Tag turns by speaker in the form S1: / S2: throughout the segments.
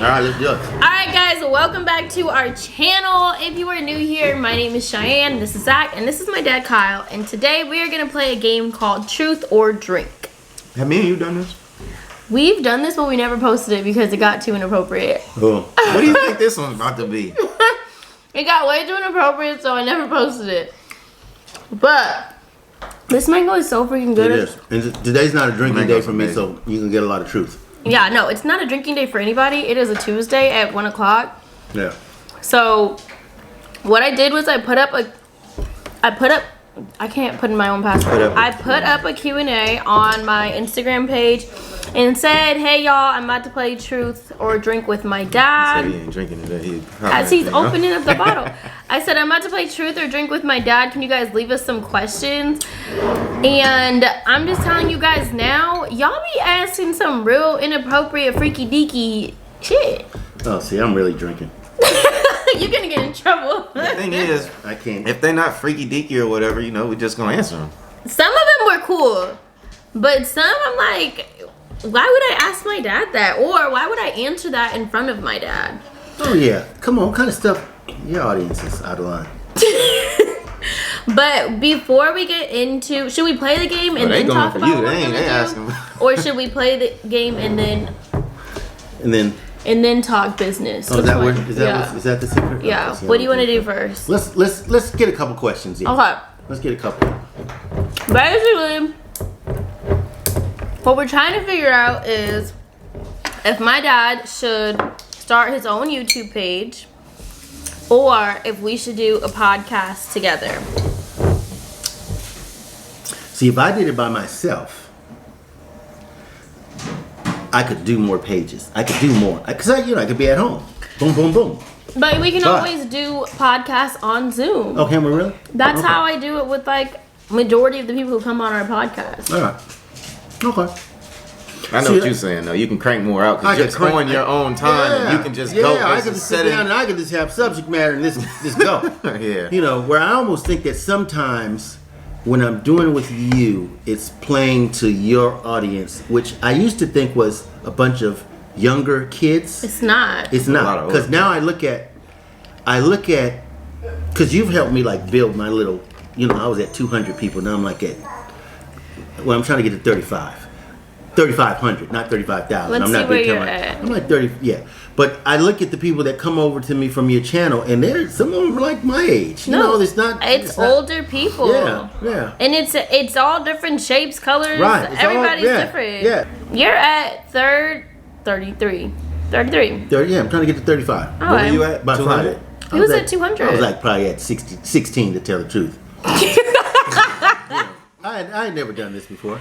S1: Alright, let's do it.
S2: Alright guys, welcome back to our channel. If you are new here, my name is Cheyenne, this is Zach, and this is my dad Kyle. And today we are going to play a game called Truth or Drink.
S1: Have me and you done this?
S2: We've done this, but we never posted it because it got too inappropriate.
S1: Oh. What do you think this one's about to be?
S2: It got way too inappropriate, so I never posted it. But this mango is so freaking good.
S1: It is. And today's not a drinking day for me, so you can get a lot of truth.
S2: Yeah, no, it's not a drinking day for anybody. It is a Tuesday at 1 o'clock.
S1: Yeah.
S2: So what I did was I can't put in my own password. I put up a Q&A on my Instagram page and said, hey y'all, I'm about to play Truth or Drink with my dad.
S1: He ain't drinking today.
S2: As he's opening up the bottle. I said, I'm about to play Truth or Drink with my dad. Can you guys leave us some questions? And I'm just telling you guys now, y'all be asking some real inappropriate freaky deaky shit.
S1: Oh, see, I'm really drinking.
S2: You're gonna get in trouble.
S3: The thing is,
S1: I can't.
S3: if they're not freaky deaky or whatever, you know, we're just gonna answer them.
S2: Some of them were cool, but some I'm like, why would I ask my dad that? Or why would I answer that in front of my dad?
S1: Oh, yeah. Come on, what kind of stuff? Your audience is out of line.
S2: But before we get into, should we play the game and then talk about what we're gonna do?
S3: Asking.
S2: Or should we play the game and then talk business?
S1: Oh, is that the secret?
S2: Yeah.
S1: Okay,
S2: What do you want to do first?
S1: Let's get a couple questions in.
S2: Okay.
S1: Let's get a couple.
S2: Basically, what we're trying to figure out is if my dad should start his own YouTube page or if we should do a podcast together.
S1: See, if I did it by myself, I could do more pages. I could do more. Because I could be at home. Boom, boom, boom.
S2: But we can always do podcasts on Zoom.
S1: Oh, can we really?
S2: That's how I do it with like majority of the people who come on our podcast.
S1: All right. Okay.
S3: I know what you're saying though. You can crank more out because you're on your own time and you can just go.
S1: Yeah, I can just sit down and I can just have subject matter and just go.
S3: Yeah.
S1: You know, where I almost think that sometimes when I'm doing it with you, it's playing to your audience, which I used to think was a bunch of younger kids.
S2: It's not.
S1: It's not. Because now I look at, because you've helped me like build my little, I was at 200 people. Now I'm like I'm trying to get to 3,500, not 35,000.
S2: Let's
S1: I'm
S2: see
S1: not
S2: where you're at.
S1: I'm like 30, yeah. But I look at the people that come over to me from your channel, and some of them are like my age. It's
S2: older people.
S1: Yeah.
S2: And it's all different shapes, colors.
S1: Right.
S2: Everybody's different.
S1: Yeah.
S2: You're at 33. 33.
S1: Yeah, I'm trying to get to 35.
S2: Where
S3: were you at?
S1: About
S3: 200?
S2: He was at 200.
S1: I was like probably at 16 to tell the truth. I had never done this before.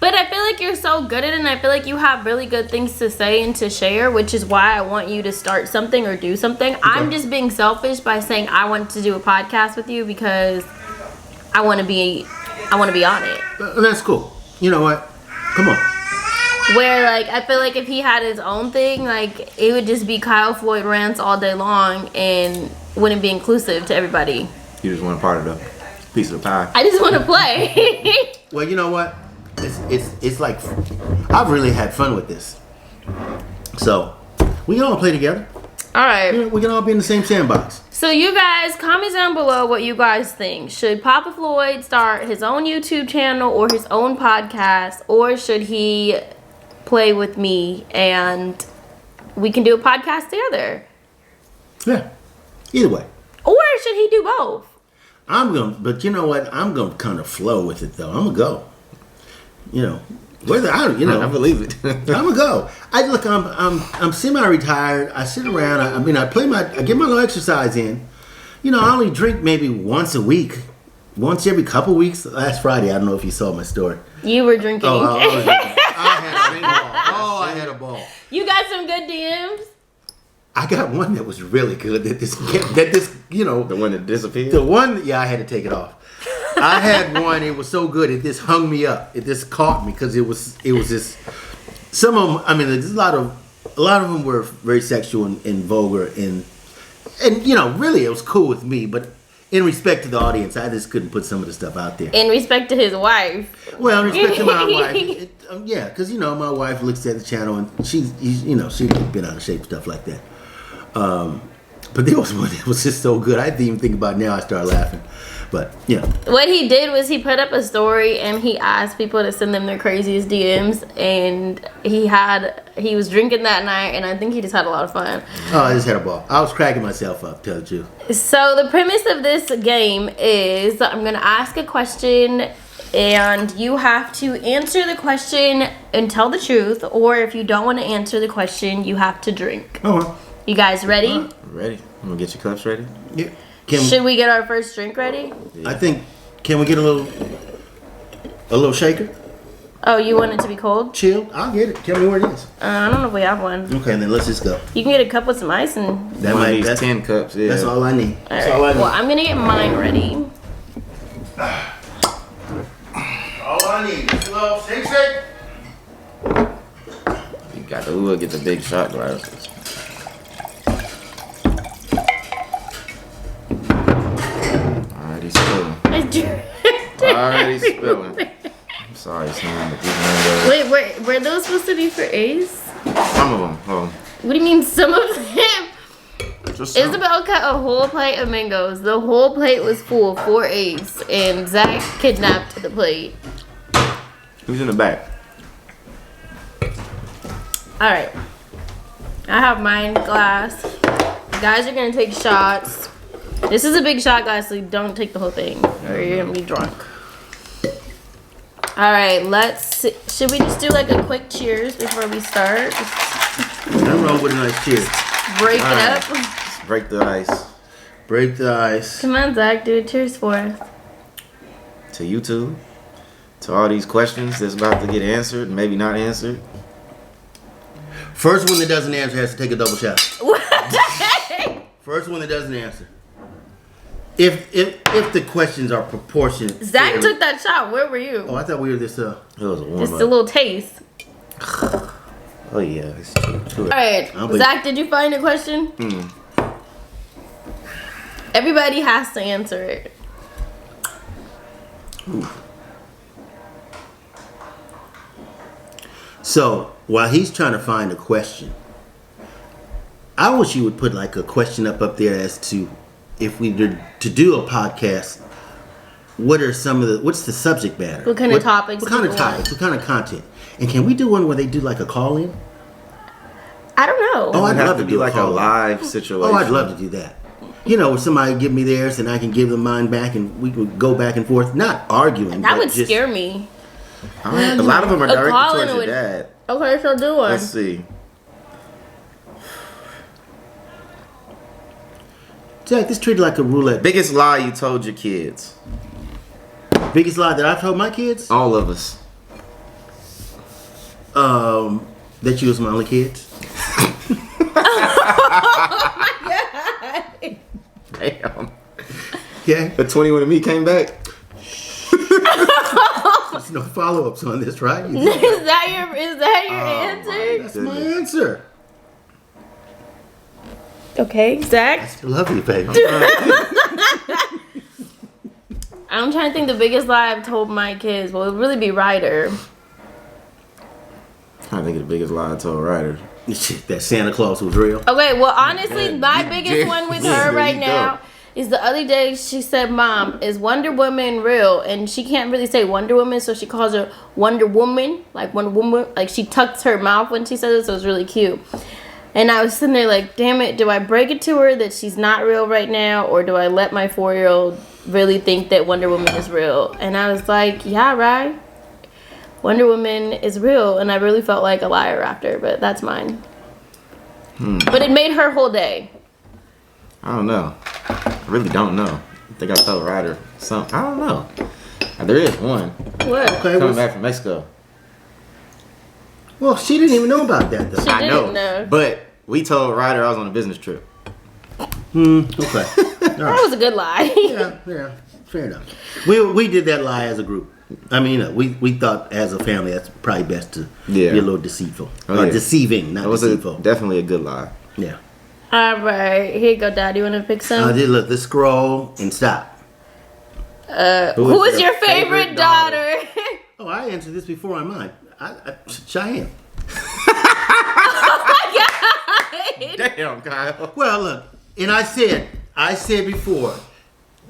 S2: But I feel like you're so good at it, and I feel like you have really good things to say and to share, which is why I want you to start something or do something. Okay. I'm just being selfish by saying I want to do a podcast with you because I want to be on it.
S1: That's cool. You know what? Come on.
S2: Where like I feel like if he had his own thing, like it would just be Kyle Floyd rants all day long and wouldn't be inclusive to everybody.
S3: You just want a part of the piece of the pie.
S2: I just want to play.
S1: Well, you know what? It's like I've really had fun with this. So we can all play together.
S2: All right.
S1: We can all be in the same sandbox.
S2: So you guys, comment down below what you guys think. Should Papa Floyd start his own YouTube channel or his own podcast, or should he play with me and we can do a podcast together?
S1: Yeah. Either way.
S2: Or should he do both?
S1: But you know what? I'm gonna kind of flow with it though. I'm gonna go. I believe it. I'm gonna go. I'm semi-retired. I sit around. I get my little exercise in. I only drink maybe once a week, once every couple weeks. Last Friday, I don't know if you saw my story.
S2: You were drinking.
S1: I had a ball.
S2: You got some good DMs.
S1: I got one that was really good. The
S3: one that disappeared.
S1: The one, I had to take it off. I had one. It was so good. It just hung me up. It just caught me because it was just. Some of them. I mean, there's a lot of them were very sexual and vulgar and really it was cool with me. But in respect to the audience, I just couldn't put some of the stuff out there.
S2: In respect to his wife.
S1: Well, in respect to my wife, yeah, because my wife looks at the channel and she's been out of shape, stuff like that. But there was one that was just so good. I didn't even think about it now. I started laughing. But yeah,
S2: what he did was he put up a story and he asked people to send them their craziest DMs, and he was drinking that night, and I think he just had a lot of fun.
S1: Oh, I just had a ball. I was cracking myself up, tell the truth.
S2: So the premise of this game is I'm gonna ask a question, and you have to answer the question and tell the truth, or if you don't want to answer the question, you have to drink.
S1: Oh.
S2: You guys ready?
S3: Ready. I'm gonna get your cups ready.
S1: Yeah.
S2: Should we get our first drink ready?
S1: I think. Can we get a little shaker?
S2: Oh, you want it to be cold?
S1: Chill. I'll get it. Tell me where it is.
S2: I don't know if we have one.
S1: Okay, then let's just go.
S2: You can get a cup with some ice and.
S3: That's 10 cups. Yeah.
S1: That's all I need.
S2: That's all I need. Well, I'm gonna get mine ready.
S1: All I need is a little shake.
S3: You got to get the big shot glasses. Already spilling. Already spilling. I'm sorry, Sam.
S2: Wait, were those supposed to be for Ace?
S3: Some of them. Oh.
S2: What do you mean some of them? Isabel cut a whole plate of mangoes. The whole plate was full for Ace, and Zach kidnapped the plate.
S3: Who's in the back?
S2: All right. I have mine glass. You guys are gonna take shots. This is a big shot glass, so you don't take the whole thing, or you're gonna be drunk. All right, should we just do like a quick cheers before we start?
S1: Nothing wrong with a nice cheers.
S2: Break it up.
S3: Let's break the ice.
S1: Break the ice.
S2: Come on, Zach, do a cheers for us.
S3: To you two. To all these questions that's about to get answered and maybe not answered.
S1: First one that doesn't answer has to take a double shot. First one that doesn't answer. If the questions are proportionate.
S2: Zach took that shot. Where were you?
S1: Oh, I thought we were this.
S3: It was a warm
S2: Just a little taste.
S3: Oh yeah, it's true.
S2: All right, Zach, did you find a question? Everybody has to answer it.
S1: Ooh. So while he's trying to find a question, I wish you would put like a question up there as to if we were to do a podcast. What's the subject matter?
S2: What kind of topics?
S1: What kind of topics? What kind of content? And can we do one where they do like a call in?
S2: I don't know.
S1: Oh, I'd love to do
S3: like a live situation.
S1: Oh, I'd love to do that. Where somebody give me theirs and I can give them mine back and we can go back and forth, not arguing.
S2: That would scare me.
S3: A lot of them are directed towards your dad.
S2: Okay, so do one.
S3: Let's see.
S1: Jack, this treated like a roulette.
S3: Biggest lie you told your kids?
S1: Biggest lie that I've told my kids?
S3: All of us.
S1: That you was my only kids.
S2: Oh my god.
S3: Damn.
S1: Okay.
S3: The 21 and Me came back.
S1: There's no follow-ups on this, right?
S2: Is that your answer?
S1: That's my answer.
S2: Okay, Zach.
S1: I still love you, baby.
S2: I'm trying to think the biggest lie I've told my kids. Well, it would really be Ryder.
S3: I think the biggest lie I told Ryder.
S1: That Santa Claus was real.
S2: Okay, well, honestly, my biggest one with her right now is the other day she said, "Mom, is Wonder Woman real?" And she can't really say Wonder Woman, so she calls her Wonder Woman, like Wonder Woman. Like she tucks her mouth when she says it, so it's really cute. And I was sitting there like, damn it, do I break it to her that she's not real right now, or do I let my 4-year-old really think that Wonder Woman is real? And I was like, yeah, right. Wonder Woman is real, and I really felt like a liar after, but that's mine. But it made her whole day.
S3: I don't know. I really don't know. I think I told Ryder something. I don't know. There is one.
S2: What?
S1: Okay,
S3: Coming back from Mexico.
S1: Well, she didn't even know about that, though.
S3: I know. But we told Ryder I was on a business trip.
S1: Okay.
S2: That was a good lie.
S1: Yeah. Fair enough. We did that lie as a group. I mean, we thought as a family that's probably best to be a little deceitful. Deceiving, not deceitful.
S3: Definitely a good lie.
S1: Yeah.
S2: All right. Here you go, Dad. You want to pick some?
S1: Look, let's scroll and stop.
S2: Who is your favorite daughter?
S1: Oh, I answered this before on mine. Cheyenne.
S3: Damn, Kyle.
S1: Well, look, and I said before,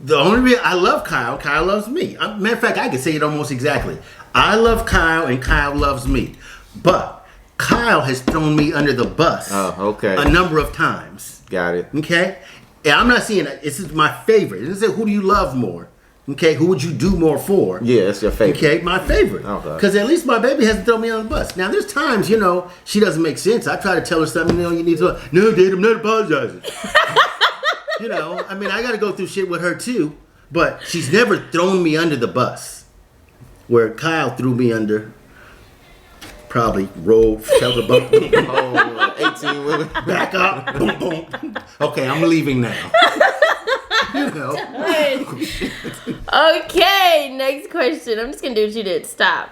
S1: the only reason I love Kyle loves me. Matter of fact, I can say it almost exactly. I love Kyle, and Kyle loves me. But Kyle has thrown me under the bus.
S3: Oh, okay.
S1: A number of times.
S3: Got it.
S1: Okay? And I'm not saying that this is my favorite. This is who do you love more? Okay? Who would you do more for?
S3: Yeah, it's your favorite.
S1: Okay, my favorite.
S3: Okay.
S1: Because at least my baby hasn't thrown me on the bus. Now, there's times, she doesn't make sense. I try to tell her something, you need to, no, Dad, I'm not apologizing. I got to go through shit with her too. But she's never thrown me under the bus. Where Kyle threw me under, probably rolled, felt a bump,
S3: 18 wheeler.
S1: back up, boom, boom. Okay, I'm leaving now.
S2: Okay, next question. I'm just gonna do what you did. Stop.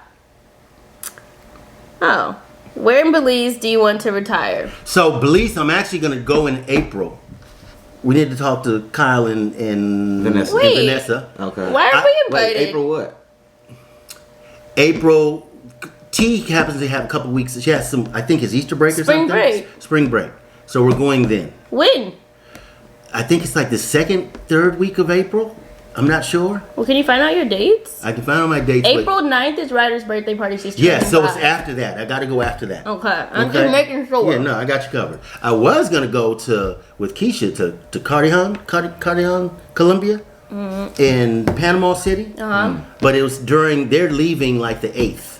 S2: Oh, where in Belize do you want to retire?
S1: So Belize, I'm actually gonna go in April. We need to talk to Kyle and
S3: Vanessa.
S1: and
S2: Wait.
S1: Vanessa.
S3: Okay.
S2: Why are we invited?
S3: Wait, April what?
S1: April, T happens to have a couple weeks. She has some, I think it's Easter break or
S2: Spring
S1: something.
S2: break.
S1: Spring break. So we're going then.
S2: When?
S1: I think it's like the third week of April. I'm not sure.
S2: Well, can you find out your dates?
S1: I can find out my dates. but-
S2: April 9th is Ryder's birthday party. She's
S1: Yeah, so it's
S2: 25.
S1: after that. I got to go after that.
S2: Okay, I'm just making sure.
S1: Yeah, no, I got you covered. I was gonna go with Keisha to Cardigan, Colombia, in Panama City. But it was they're leaving like the 8th.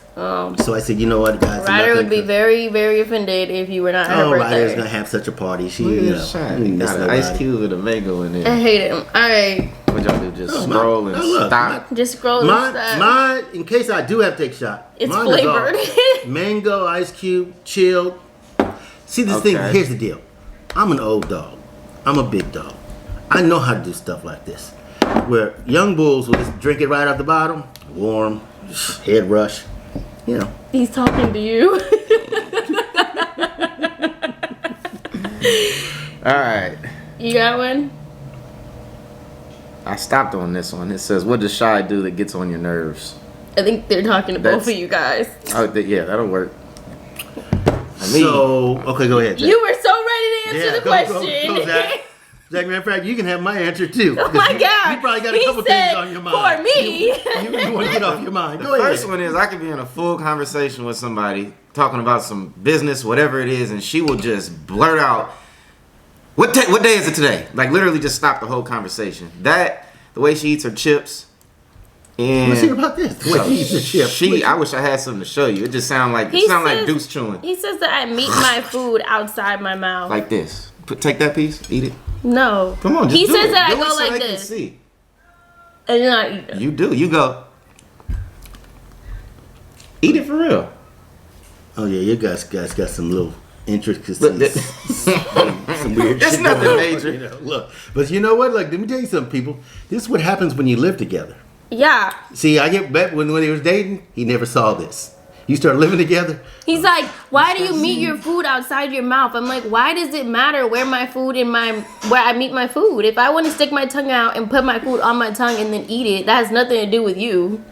S1: So I said, you know what, guys?
S2: Ryder would be very, very offended if you were not at her birthday.
S1: Ryder's gonna have such a party. She,
S3: Got an ice cube and a mango in
S2: I
S3: there.
S2: hate him. All right,
S3: What y'all do? Just scroll and stop.
S2: just scroll and stuff.
S1: Mine, in case I do have to take a shot.
S2: It's
S1: mine is all
S2: flavored.
S1: mango, ice cube, chilled. See, this thing,
S3: Okay.
S1: here's the deal. I'm an old dog. I'm a big dog. I know how to do stuff like this. Where young bulls will just drink it right out the bottom, warm, head rush.
S2: He's talking to you.
S3: All right.
S2: You got one?
S3: I stopped on this one. It says, what does Shy do that gets on your nerves?
S2: I think they're talking to both of you guys.
S3: Oh, yeah, that'll work.
S1: So, okay, go ahead, Jack.
S2: You were so ready to answer the question.
S1: Go, Zach. Zach, matter of fact, you can have my answer too.
S2: Oh my God.
S1: You probably got a
S2: He
S1: couple
S2: said,
S1: things on your mind.
S2: for me.
S1: You want to get off your mind. Go ahead.
S3: First one is I could be in a full conversation with somebody talking about some business, whatever it is, and she will just blurt out, what day is it today? Like literally just stop the whole conversation. The way she eats her chips. And
S1: Let's hear about this. The way she eats her chips.
S3: I wish I had something to show you. It just sounds like Deuce chewing.
S2: He says that I meet my food outside my mouth.
S3: Like this. Take that piece, eat it.
S2: No.
S3: Come on, just
S2: He
S3: do
S2: says
S3: it.
S2: that I
S3: Do it
S2: go
S3: so
S2: like
S3: they can
S2: this.
S3: see.
S2: And then I eat it.
S3: You do. You go. Eat it for real.
S1: Oh yeah, you guys got some little intricacies.
S3: Look,
S1: some weird
S3: It's
S1: shit
S3: nothing
S1: going on,
S3: major.
S1: Look, but you know what? Like, let me tell you something, people. This is what happens when you live together.
S2: Yeah.
S1: See, I get back when they was dating, he never saw this. You start living together.
S2: He's like, why do you meet your food outside your mouth? I'm like, why does it matter where I meet my food? If I want to stick my tongue out and put my food on my tongue and then eat it, that has nothing to do with you.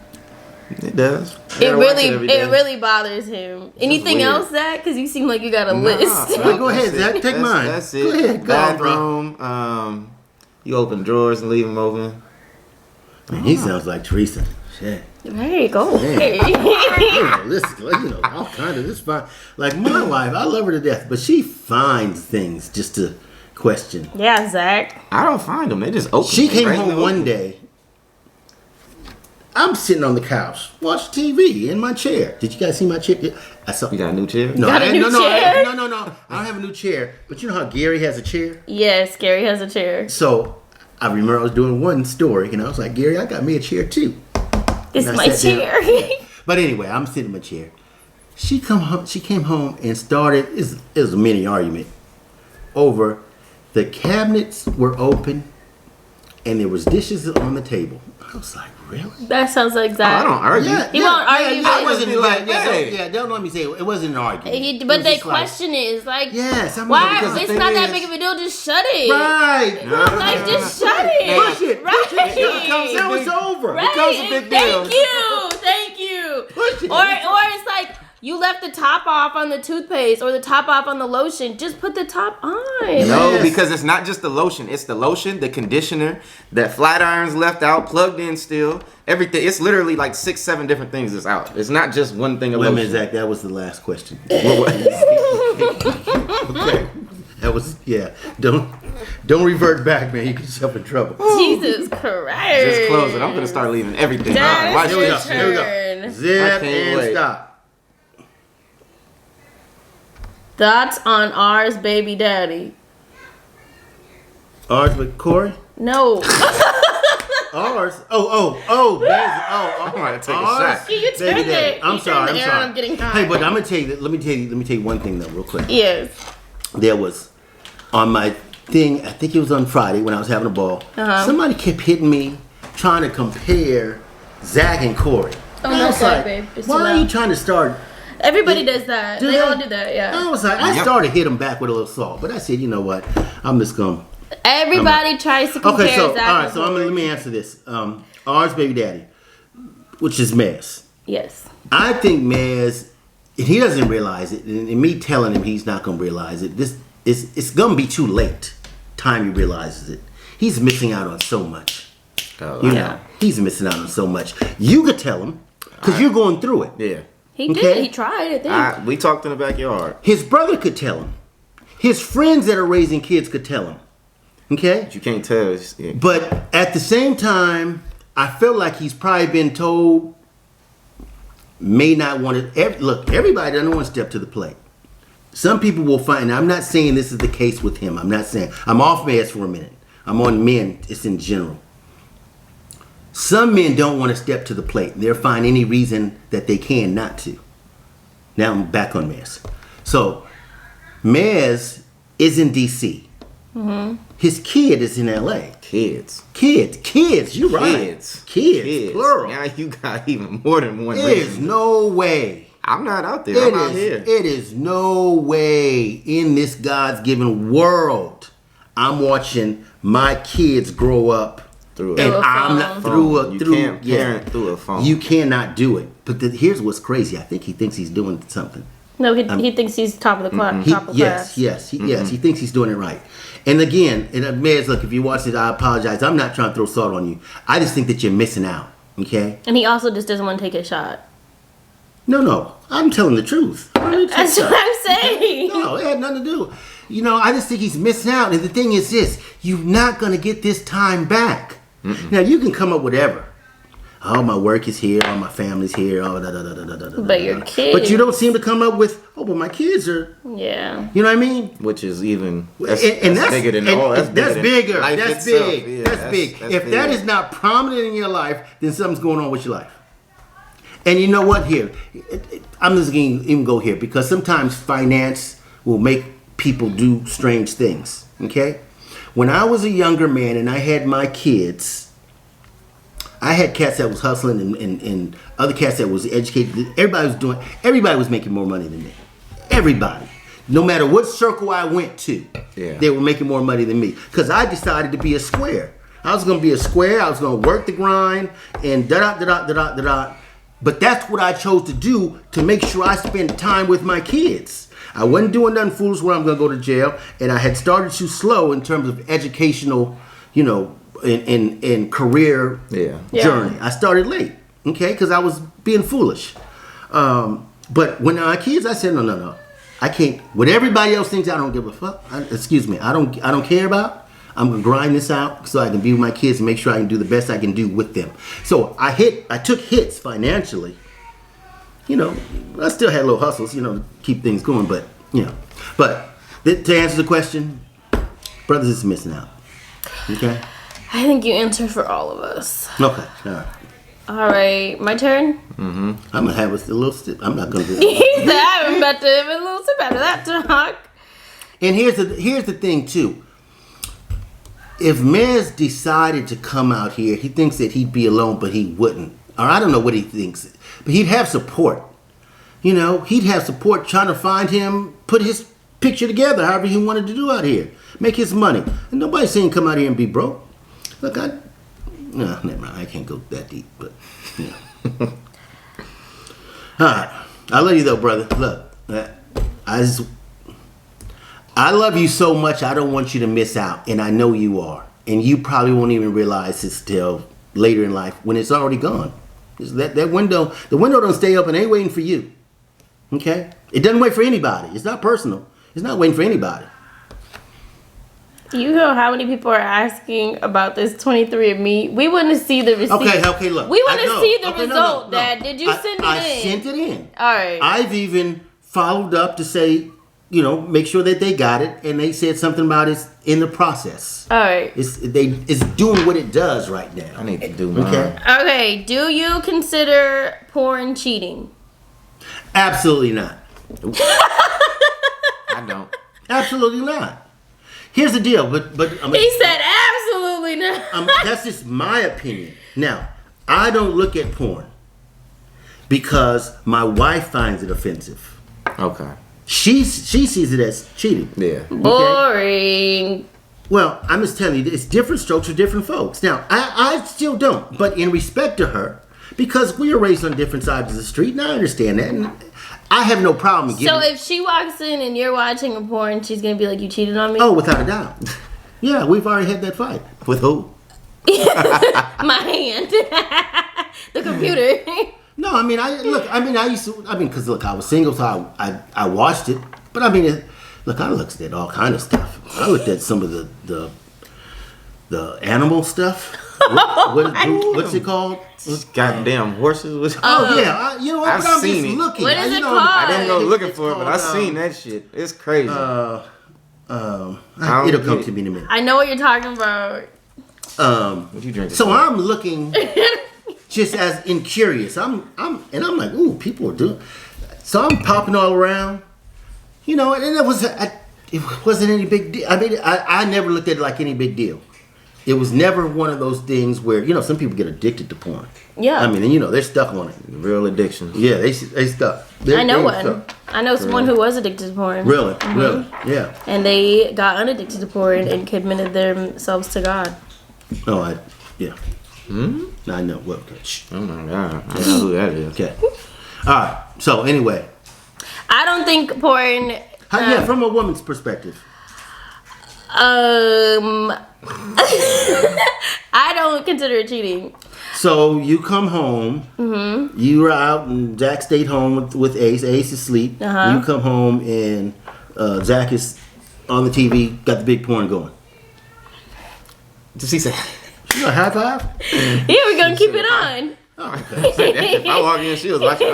S3: It does.
S2: It really bothers him. Anything
S3: weird.
S2: else, Zach? Because you seem like you got a list.
S1: Go ahead, Zach. Take mine.
S3: That's it.
S1: Go ahead. Go on, bro.
S3: Bathroom. You open drawers and leave them open.
S1: Man, he sounds like Teresa. Shit.
S2: There you go.
S1: Man.
S2: Hey.
S1: All kind of this fine. Like my wife, I love her to death, but she finds things just to question.
S2: Yeah, Zach.
S3: I don't find them. They just open.
S1: She came
S3: right
S1: home
S3: open.
S1: one day. I'm sitting on the couch, watch TV in my chair. Did you guys see my chair? I saw.
S3: You got a new chair?
S1: No,
S2: got a new chair?
S1: No. I don't have a new chair. But you know how Gary has a chair?
S2: Yes, Gary has a chair.
S1: So I remember I was doing one story, and I was like, Gary, I got me a chair too.
S2: It's
S1: And I
S2: my
S1: sat down.
S2: chair.
S1: But anyway, I'm sitting in my chair. She came home and started. It was a mini argument over the cabinets were open, and there was dishes on the table. I was like, really?
S2: That sounds like Zach.
S3: I don't argue.
S2: He won't argue,
S1: I
S2: but-
S1: wasn't
S3: Like,
S1: like,
S3: hey.
S1: don't let me say it. It wasn't an argument.
S2: But
S1: It was
S2: they
S1: just like,
S2: question it. It's like,
S1: yes, I'm
S2: why?
S1: because the
S2: It's
S1: thing
S2: not that
S1: is-
S2: big of a deal. Just shut it.
S1: Right.
S2: Like, just shut it.
S1: Push it.
S2: Right.
S1: Now it's over.
S2: Right.
S3: becomes a big deal.
S2: Thank you.
S1: Push it.
S2: Or it's like, You left the top off on the toothpaste or the top off on the lotion. Just put the top on.
S3: No, because it's not just the lotion. It's the lotion, the conditioner, that flat iron's left out, plugged in still. Everything. It's literally like 6-7 different things that's out. It's not just one thing of
S1: Wait a
S3: lotion.
S1: minute, Zach. That was the last question.
S3: What?
S1: Okay. That was, yeah. Don't revert back, man. You get yourself in trouble.
S2: Jesus Christ.
S3: Just close it. I'm gonna start leaving everything.
S2: Dad,
S3: Watch
S2: it's
S1: Here we
S3: this.
S1: go. Here we go.
S2: turn.
S1: Zip
S3: can't
S1: and
S3: wait.
S1: stop.
S2: Thoughts on ours baby daddy?
S1: Ours with Corey?
S2: No.
S1: Ours? Oh,
S3: I'm gonna take a
S1: ours?
S3: shot.
S2: You turned
S1: Baby daddy.
S2: it.
S1: I'm
S2: You
S1: sorry.
S2: turned the
S1: I'm
S2: air
S1: sorry.
S2: and I'm getting hot.
S1: Hey, but I'm gonna tell you that. Let me tell you one thing though, real quick.
S2: Yes.
S1: There was on my thing. I think it was on Friday when I was having a ball. Somebody kept hitting me, trying to compare Zach and Corey.
S2: Oh,
S1: And I
S2: no,
S1: was
S2: sorry,
S1: like,
S2: babe. It's
S1: why
S2: too
S1: are you
S2: loud.
S1: trying to start?
S2: Everybody does that.
S1: Do
S2: They
S1: they?
S2: all do that, yeah.
S1: I was like, I
S3: Yep.
S1: started to hit him back with a little salt, but I said, you know what? I'm just gonna.
S2: Everybody tries to compare
S1: Okay, so
S2: Zach
S1: all right,
S2: and
S1: so
S2: Corey.
S1: let me answer this. Ours baby daddy, which is Mez.
S2: Yes.
S1: I think Mez, and he doesn't realize it, and me telling him he's not gonna realize it. It's gonna be too late. Time he realizes it, he's missing out on so much.
S3: Oh,
S1: You
S2: Yeah.
S1: know, he's missing out on so much. You could tell him because you're going through it.
S3: Yeah.
S2: He
S1: Okay.
S2: did. He tried, I think.
S3: We talked in the backyard.
S1: His brother could tell him. His friends that are raising kids could tell him. Okay.
S3: But you can't tell. Yeah.
S1: But at the same time, I feel like he's probably been told, may not want to. Look, everybody doesn't want to step to the plate. Some people will find, I'm not saying this is the case with him. I'm not saying, I'm off Mez for a minute. I'm on men, it's in general. Some men don't want to step to the plate. They'll find any reason that they can not to. Now I'm back on Mez. So, Mez is in D.C. His kid is in L.A.
S3: Kids.
S1: Kids, you're right. Kids, plural.
S3: Now you got even more than one
S1: There is
S3: reason.
S1: no way.
S3: I'm not out there. I'm out here.
S1: It is no way in this God's given world I'm watching my kids grow up
S3: Through
S1: and
S3: a
S1: I'm not
S2: phone.
S1: through
S3: You can't parent through a phone.
S1: You cannot do it. But here's what's crazy. I think he thinks he's doing something.
S2: No, he thinks he's top of the class. Top of class.
S1: Yes, he thinks he's doing it right. And again, Mez, look, if you watch it, I apologize. I'm not trying to throw salt on you. I just think that you're missing out. Okay?
S2: And he also just doesn't want to take a shot.
S1: No, I'm telling the truth.
S2: That's what I'm saying.
S1: No, it had nothing to do. You know, I just think he's missing out. And the thing is this, you're not going to get this time back. Now, you can come up with whatever. Oh, my work is here. Oh, my family's here. Oh, da, da, da, da, da, da,
S2: But your kids.
S1: But you don't seem to come up with, oh, but my kids are,
S2: Yeah.
S1: you know what I mean?
S3: Which is even that's
S1: bigger.
S3: bigger than
S1: That's
S3: than life
S1: That's
S3: itself.
S1: big.
S3: Yeah,
S1: That's big.
S3: that's
S1: If
S3: big.
S1: that is not prominent in your life, then something's going on with your life. And you know what? Here, I'm just going to even go here because sometimes finance will make people do strange things. Okay? When I was a younger man and I had my kids, I had cats that was hustling and other cats that was educated. Everybody was making more money than me. Everybody. No matter what circle I went to, they were making more money than me. Because I decided to be a square. I was going to be a square. I was going to work the grind and da-da-da-da-da-da-da. But that's what I chose to do to make sure I spent time with my kids. I wasn't doing nothing foolish where I'm going to go to jail. And I had started too slow in terms of educational, you know, in career journey. I started late, okay, because I was being foolish. But when I had kids, I said, no. I can't. What everybody else thinks, I don't give a fuck. I don't care about. I'm gonna grind this out so I can be with my kids and make sure I can do the best I can do with them. So I took hits financially. You know, I still had little hustles, you know, to keep things going. But you know, to answer the question, brothers is missing out. Okay.
S2: I think you answered for all of us.
S1: Okay. All right.
S2: All right, my turn.
S1: I'm gonna have a little sip. I'm not gonna do
S2: He said I'm about to have a little sip out of that talk.
S1: And here's the thing too. If Mez decided to come out here, he thinks that he'd be alone, but he wouldn't. Or I don't know what he thinks, but he'd have support. You know, he'd have support trying to find him, put his picture together, however he wanted to do out here, make his money. And nobody's saying come out here and be broke. Look, no, never mind. I can't go that deep, but yeah. All right. I love you though, brother. Look, I love you so much. I don't want you to miss out, and I know you are. And you probably won't even realize this till later in life when it's already gone. That window, the window don't stay open. It ain't waiting for you. Okay? It doesn't wait for anybody. It's not personal. It's not waiting for anybody.
S2: You know how many people are asking about this 23andMe? We want to see the receipt.
S1: Okay, look.
S2: We want to see the result,
S1: no.
S2: Dad. Did you send it in?
S1: I sent it in.
S2: All right.
S1: I've even followed up to say, make sure that they got it, and they said something about it's in the process.
S2: All right.
S1: It's doing what it does right now.
S3: I need to do mine.
S2: Okay. Do you consider porn cheating?
S1: Absolutely not.
S3: I don't.
S1: Absolutely not. Here's the deal, but
S2: he said absolutely not.
S1: That's just my opinion. Now, I don't look at porn because my wife finds it offensive.
S3: Okay.
S1: She sees it as cheating.
S3: Yeah.
S1: Okay?
S2: Boring.
S1: Well, I'm just telling you, it's different strokes for different folks. Now, I still don't, but in respect to her, because we were raised on different sides of the street, and I understand that, and I have no problem giving.
S2: So if she walks in and you're watching a porn, she's gonna be like, "You cheated on me."
S1: Oh, without a doubt. Yeah, we've already had that fight. With who?
S2: My hand. The computer.
S1: No, I mean, because look, I was single, so I watched it. But I mean, I looked at all kind of stuff. I looked at some of the animal stuff. What's it called?
S3: Goddamn horses.
S1: Oh yeah, you know what?
S3: I've seen it.
S1: Looking.
S2: What is it called?
S3: I didn't go looking for it, but I seen that shit. It's crazy.
S1: It'll come to me in a minute.
S2: I know what you're talking about.
S3: What you drinking?
S1: So I'm looking just as in curious. I'm like, ooh, people are doing. So I'm popping all around, and it wasn't any big deal. I mean, I never looked at it like any big deal. It was never one of those things where, some people get addicted to porn.
S2: Yeah.
S1: I mean, they're stuck on it.
S3: Real addiction.
S1: Yeah, they stuck.
S2: I know one.
S1: Stuck.
S2: I know someone who was addicted to porn.
S1: Really?
S2: Mm-hmm.
S1: Really? Yeah.
S2: And they got unaddicted to porn and committed themselves to God.
S1: Oh, yeah. I know. Well, okay.
S3: Oh my God. I know who that is.
S1: Okay. All right. So, anyway.
S2: I don't think porn...
S1: from a woman's perspective.
S2: I don't consider it cheating.
S1: So you come home. Mm-hmm. You were out, and Zach stayed home with Ace. Ace is asleep.
S2: Uh-huh.
S1: You come home, and Zach is on the TV, got the big porn going.
S3: Does he say?
S2: Yeah,
S1: High five.
S2: we're gonna keep it on.
S1: Oh, okay.
S3: If I walk in, she was watching.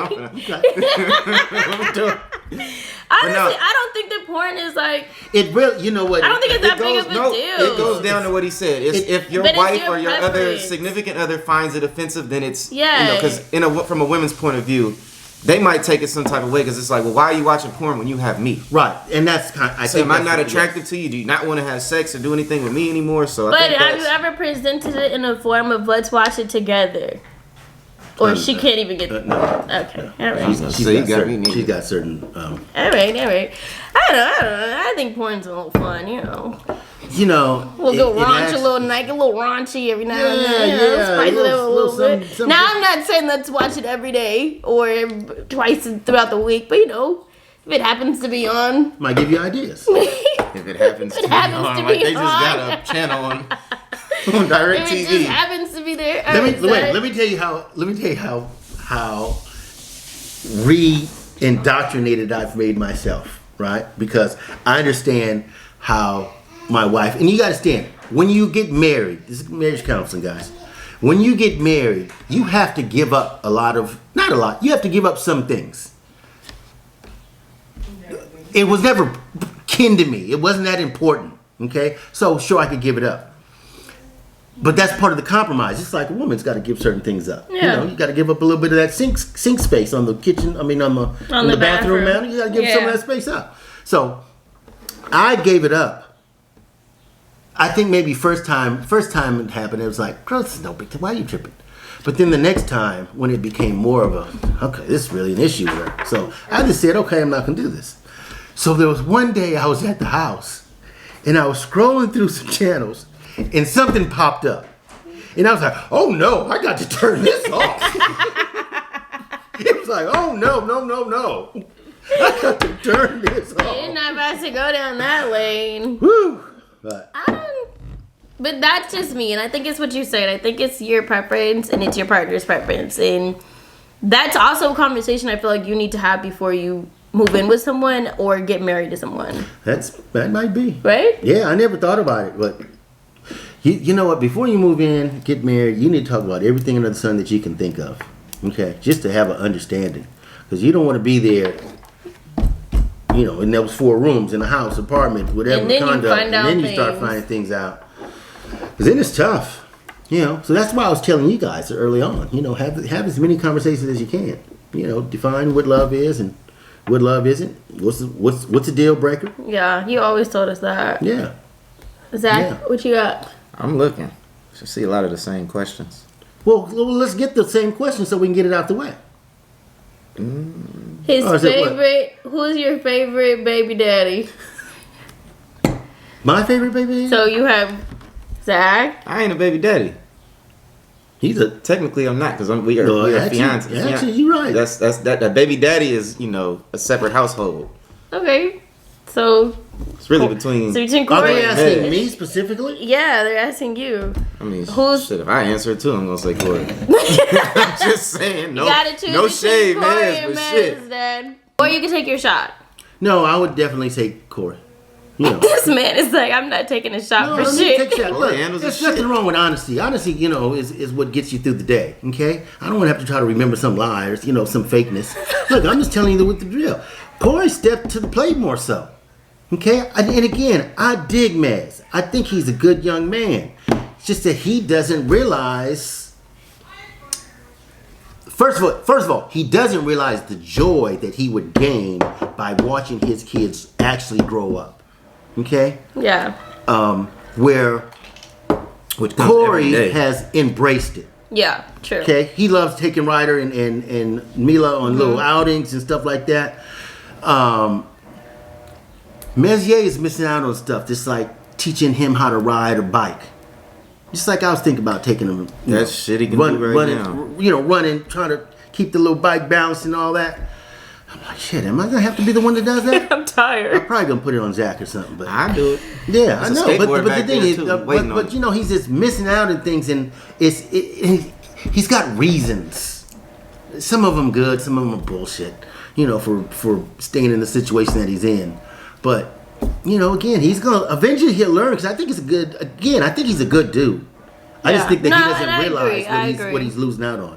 S2: Honestly, I don't think that porn is like.
S1: It really, you know what?
S2: I don't think it's that big of a deal.
S3: It goes down to what he said. If your wife or your other significant other finds it offensive, then it's because from a women's point of view, they might take it some type of way because it's like, well, why are you watching porn when you have me?
S1: Right, and that's kind. I think
S3: am I not attractive to you? Do you not want to have sex or do anything with me anymore? So,
S2: but have you ever presented it in a form of let's watch it together? Or she can't even get.
S1: No.
S2: Okay, all right.
S1: She's got certain.
S2: All right. I don't know. I think porn's a little fun, We'll go raunchy, a little raunchy every now and then. Spice it up a little bit. Now I'm not saying let's watch it every day or twice throughout the week, but if it happens to be on,
S1: might give you ideas.
S3: If it happens to be on, like they just got a channel on Direct TV.
S2: It just happens to be there.
S1: Let me tell you how re-indoctrinated I've made myself, right? Because I understand how my wife, and you got to understand, when you get married, this is marriage counseling, guys. When you get married, you have to give up you have to give up some things. It was never kin to me. It wasn't that important, okay? So, sure, I could give it up. But that's part of the compromise. It's like a woman's got to give certain things up.
S2: Yeah.
S1: You got to give up a little bit of that sink space on the kitchen. on the bathroom, man. You got to give some of that space up. So I gave it up. I think maybe first time it happened, it was like, girl, this is no big deal. Why are you tripping? But then the next time, when it became more of okay, this is really an issue with her. So I just said, okay, I'm not going to do this. So there was one day I was at the house, and I was scrolling through some channels, and something popped up. And I was like, oh no, I got to turn this off. It was like, oh no. I got to turn this off.
S2: You're not about to go down that lane.
S1: Woo. But
S2: But that's just me, and I think it's what you said. I think it's your preference, and it's your partner's preference, and that's also a conversation I feel like you need to have before you move in with someone or get married to someone.
S1: that might be.
S2: Right?
S1: Yeah, I never thought about it, but you know what? Before you move in, get married, you need to talk about everything under the sun that you can think of. Okay, just to have an understanding, because you don't want to be there. You know, and there was 4 rooms in a house, apartment, whatever,
S2: and then
S1: condo,
S2: you find out
S1: and then you start
S2: things.
S1: finding things out. Because then it's tough. You know, so that's why I was telling you guys early on. You know, have as many conversations as you can. You know, define what love is and what love isn't. What's a deal breaker?
S2: Yeah, you always told us that.
S1: Yeah.
S2: Zach,
S1: Yeah.
S2: what you got?
S3: I'm looking. I see a lot of the same questions.
S1: Well, let's get the same question so we can get it out the way.
S2: His
S1: Oh, is it what?
S2: favorite. Who's your favorite baby daddy?
S1: My favorite baby?
S2: So you have Zach.
S3: I ain't a baby daddy.
S1: He's a...
S3: Technically, I'm not because we are
S1: actually,
S3: fiancé.
S1: Actually, you're right.
S3: That baby daddy is a separate household.
S2: Okay, so
S3: It's really between.
S1: Are
S2: Corey
S1: they
S2: and
S1: asking
S3: Hey.
S1: me specifically?
S2: Yeah, they're asking you.
S3: I mean,
S2: Who's-
S3: shit. If I answer it too, I'm gonna say Corey. I'm just saying. No,
S2: You gotta choose
S3: no
S2: between
S3: shade,
S2: Corey
S3: man.
S2: and
S3: But shit.
S2: Maz, Dad. Or you can take your shot.
S1: No, I would definitely say Corey. You know.
S2: This man is like, I'm not taking a shot
S1: No,
S2: for
S1: let me
S2: shit.
S1: take a shot.
S3: Boy,
S1: Look,
S3: handles
S1: there's
S3: his
S1: nothing
S3: shit.
S1: wrong with honesty. Honesty, you know, is what gets you through the day. Okay, I don't want to have to try to remember some lies, you know, some fakeness. Look, I'm just telling you what the drill. Corey stepped to the plate more so. Okay, and again, I dig Maz. I think he's a good young man. It's just that he doesn't realize. First of all, he doesn't realize the joy that he would gain by watching his kids actually grow up. Okay.
S2: Yeah.
S1: Where
S3: Which comes every
S1: Corey
S3: day.
S1: has embraced it.
S2: Yeah, true.
S1: Okay, he loves taking Ryder and Mila on little outings and stuff like that. Messier is missing out on stuff, just like teaching him how to ride a bike. Just like I was thinking about taking him. You
S3: That's shit he can do right
S1: running,
S3: now.
S1: You know, running, trying to keep the little bike balanced and all that. I'm like, shit, am I gonna have to be the one that does that?
S2: I'm
S1: I'm
S2: tired.
S1: probably gonna put it on Zach or something, but
S3: I do it.
S1: yeah, I
S3: There's a
S1: know, but
S3: skateboard
S1: the
S3: back
S1: thing
S3: there,
S1: is,
S3: too, waiting on
S1: but
S3: it.
S1: you know, he's just missing out on things, and he's got reasons. Some of them good, some of them are bullshit. You know, for staying in the situation that he's in. But you know, again, he's gonna eventually he'll learn because I think it's a good. Again, I think he's a good dude. I just
S2: Yeah.
S1: think that
S2: No,
S1: he
S2: and
S1: doesn't
S2: I
S1: realize
S2: agree.
S1: what he's losing out on.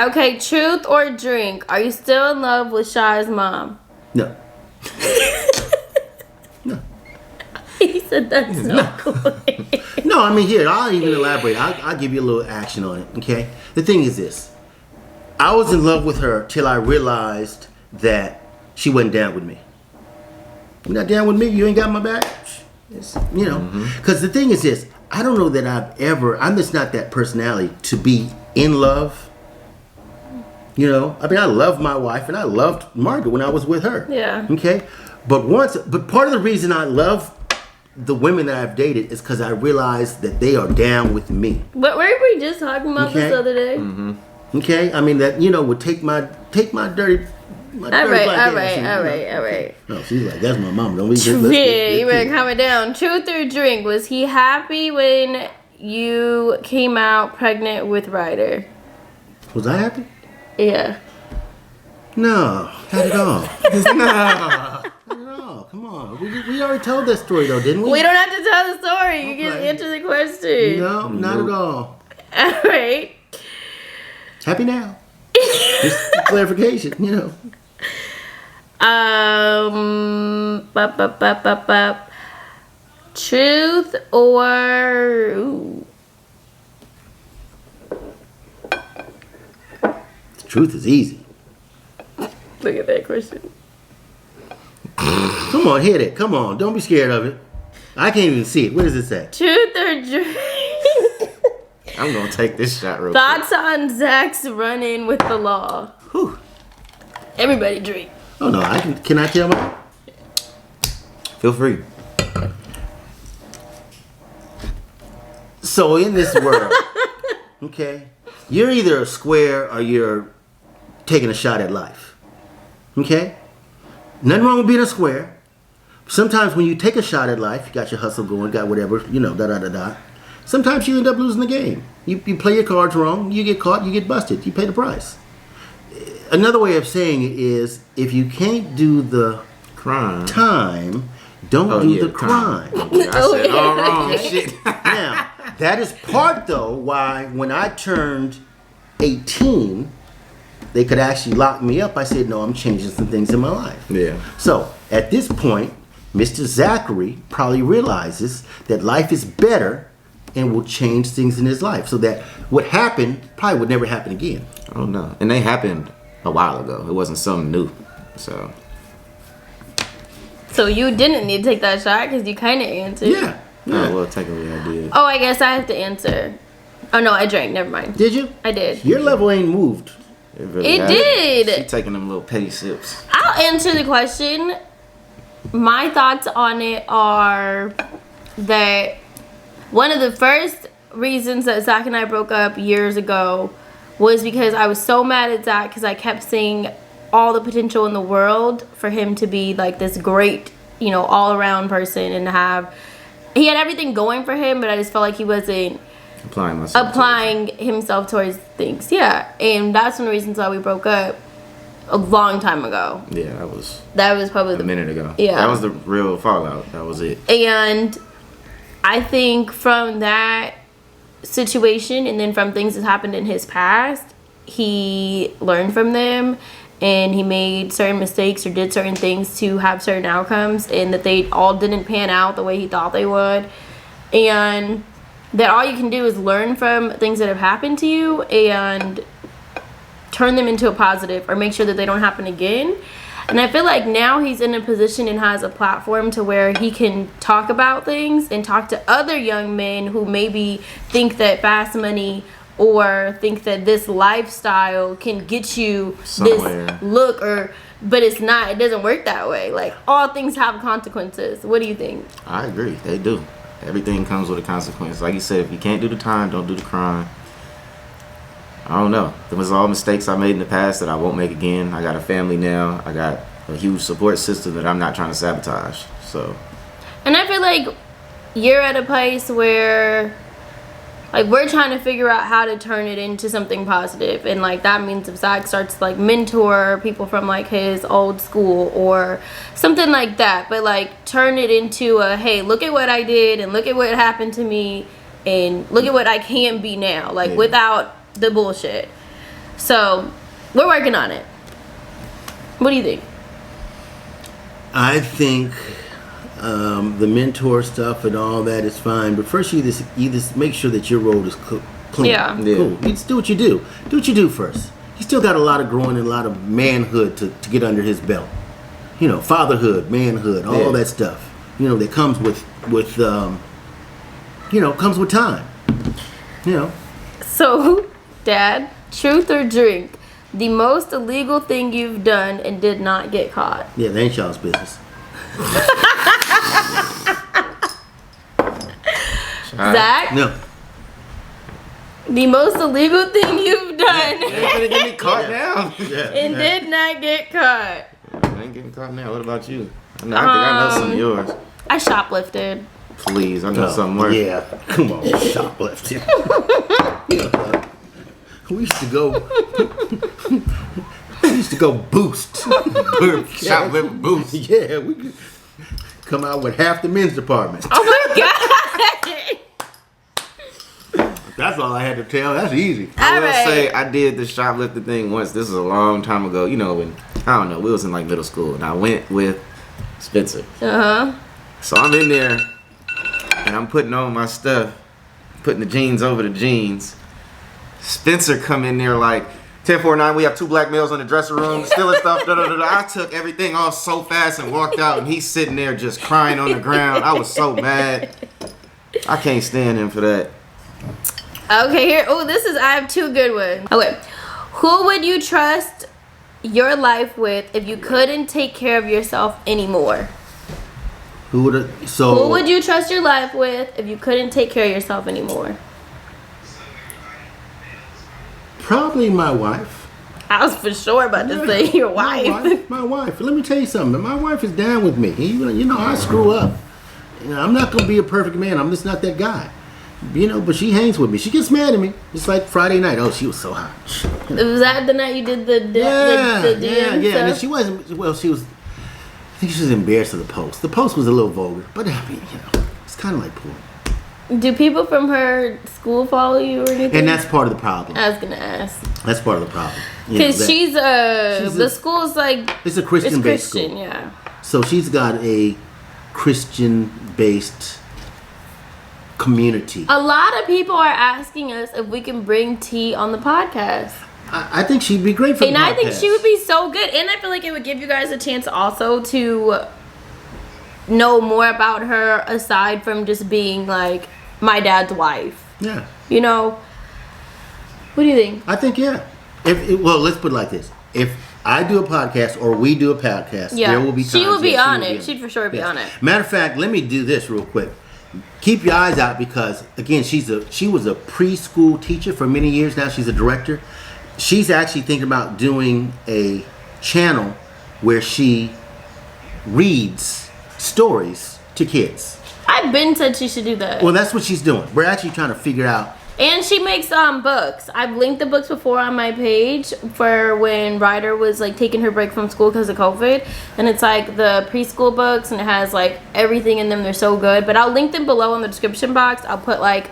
S2: Okay, truth or drink? Are you still in love with Shy's mom?
S1: No,
S2: He said that's so cool.
S1: no. I mean, here I'll even elaborate. I'll give you a little action on it. Okay. The thing is this. I was in love with her till I realized that she wasn't down with me. You're not down with me, you ain't got my back. You know, because the thing is this. I don't know that I'm just not that personality to be in love. You know, I mean, I love my wife and I loved Margaret when I was with her.
S2: Yeah.
S1: Okay. But part of the reason I love the women that I've dated is because I realized that they are down with me.
S2: But were we just talking about
S1: Okay.
S2: this other day?
S1: Okay, I mean that would take my dirty.
S2: All right.
S1: No, she's like, that's my mom. Don't we?
S2: Yeah, you better calm it down. Truth or drink? Was he happy when you came out pregnant with Ryder?
S1: Was I happy?
S2: Yeah.
S1: No, not at all.
S3: No.
S1: Not at all. Come on, we already told that story though, didn't we?
S2: We don't have to tell the story. You just
S1: Okay.
S2: answer the question.
S1: No, not at all.
S2: All right.
S1: Happy now. Just clarification, you know.
S2: Truth or
S1: The truth is easy.
S2: look at that question.
S1: Come on, hit it. Come on, don't be scared of it. I can't even see it. What does it say?
S2: Truth or drink?
S3: I'm gonna take this shot real quick.
S2: Thoughts on Zach's run-in with the law?
S1: Whew.
S2: Everybody drink.
S1: Oh no, I can. Can I tell my?
S3: Feel free.
S1: So in this world, okay, you're either a square or you're taking a shot at life. Okay? Nothing wrong with being a square. Sometimes when you take a shot at life, you got your hustle going, got whatever, da-da-da-da. Sometimes you end up losing the game. You play your cards wrong, you get caught, you get busted. You pay the price. Another way of saying it is, if you can't do the time, don't do the crime.
S3: I said all wrong shit.
S1: Now, that is part, though, why when I turned 18, they could actually lock me up. I said, no, I'm changing some things in my life.
S3: Yeah.
S1: So, at this point, Mr. Zachary probably realizes that life is better and will change things in his life. So that what happened probably would never happen again.
S3: Oh, no. And they happened a while ago. It wasn't something new. So
S2: you didn't need to take that shot because you kind of answered.
S1: Yeah.
S3: Oh, well, technically I did.
S2: Oh, I guess I have to answer. Oh, no, I drank. Never mind.
S1: Did you?
S2: I did.
S1: Your level ain't moved.
S3: It really
S2: did.
S3: She taking them little petty sips.
S2: I'll answer the question. My thoughts on it are that one of the first reasons that Zach and I broke up years ago was because I was so mad at Zach because I kept seeing all the potential in the world for him to be like this great, all-around person and he had everything going for him, but I just felt like he wasn't applying himself towards things. Yeah, and that's one of the reasons why we broke up a long time ago.
S3: Yeah,
S2: that was probably
S3: a minute ago.
S2: Yeah,
S3: that was the real fallout. That was it.
S2: And I think from that situation and then from things that happened in his past, he learned from them and he made certain mistakes or did certain things to have certain outcomes, and that they all didn't pan out the way he thought they would, and that all you can do is learn from things that have happened to you and turn them into a positive or make sure that they don't happen again. And I feel like now he's in a position and has a platform to where he can talk about things and talk to other young men who maybe think that fast money or think that this lifestyle can get you
S3: somewhere.
S2: This look, but it's not. It doesn't work that way. Like, all things have consequences. What do you think?
S3: I agree. They do. Everything comes with a consequence. Like you said, if you can't do the time, don't do the crime. I don't know. There was all mistakes I made in the past that I won't make again. I got a family now. I got a huge support system that I'm not trying to sabotage. So.
S2: And I feel like you're at a place where, like, we're trying to figure out how to turn it into something positive. And, like, that means if Zach starts to, like, mentor people from, like, his old school or something like that. But, like, turn it into a, hey, look at what I did and look at what happened to me and look at what I can be now. Like, without the bullshit. So, we're working on it. What do you think?
S1: I think the mentor stuff and all that is fine, but first you just make sure that your road is clean.
S2: Yeah.
S1: Cool. You just do what you do. Do what you do first. He's still got a lot of growing and a lot of manhood to get under his belt. Fatherhood, manhood, all that stuff. That comes with comes with time.
S2: So, Dad, truth or drink? The most illegal thing you've done and did not get caught.
S1: Yeah, that ain't y'all's business.
S2: Zach?
S1: No.
S2: The most illegal thing you've done
S3: You ain't gonna get me caught now.
S2: and did not get caught.
S3: I ain't getting caught now. What about you? I think I know some of yours.
S2: I shoplifted.
S3: Please, I know something worse.
S1: Yeah, come on, shoplifting. We used to go boost.
S3: Shoplift boost.
S1: Yeah, we could come out with half the men's department.
S2: Oh my god!
S1: That's all I had to tell. That's easy.
S3: I will say I did the shoplifting thing once. This is a long time ago. When I don't know, we was in like middle school, and I went with Spencer. So I'm in there, and I'm putting on my stuff, putting the jeans over the jeans. Spencer come in there like 10-4-9. We have 2 black males in the dressing room, stealing stuff. I took everything off so fast and walked out, and he's sitting there just crying on the ground. I was so mad. I can't stand him for that.
S2: Okay, here. Oh, I have 2 good ones. Okay, who would you trust your life with if you couldn't take care of yourself anymore?
S1: Who would
S2: you trust your life with if you couldn't take care of yourself anymore?
S1: Probably my wife.
S2: I was for sure about to say your wife.
S1: My wife. Let me tell you something. My wife is down with me. You know, I screw up. You know, I'm not going to be a perfect man. I'm just not that guy. You know, but she hangs with me. She gets mad at me. It's like Friday night. Oh, she was so hot.
S2: Was that the night you did the
S1: yeah. And she wasn't. Well, she was. I think she was embarrassed of the post. The post was a little vulgar, but I mean, you know, it's kind of like porn.
S2: Do people from her school follow you or anything?
S1: And that's part of the problem.
S2: I was gonna ask.
S1: That's part of the problem.
S2: Because the school's like
S1: it's a Christian-based school.
S2: Yeah.
S1: So she's got a Christian-based community.
S2: A lot of people are asking us if we can bring T on the podcast.
S1: I think she'd be great for the podcast.
S2: And I think she would be so good. And I feel like it would give you guys a chance also to know more about her aside from just being like my dad's wife.
S1: Yeah.
S2: You know? What do you think?
S1: I think, yeah. Well, let's put it like this. If I do a podcast or we do a podcast, there will be times
S2: she will be on it. She'd for sure be on it.
S1: Matter of fact, let me do this real quick. Keep your eyes out because, again, she was a preschool teacher for many years. Now she's a director. She's actually thinking about doing a channel where she reads stories to kids.
S2: I've been said she should do that.
S1: Well, that's what she's doing. We're actually trying to figure out.
S2: And she makes books. I've linked the books before on my page for when Ryder was like taking her break from school because of COVID. And it's like the preschool books and it has like everything in them. They're so good. But I'll link them below in the description box. I'll put like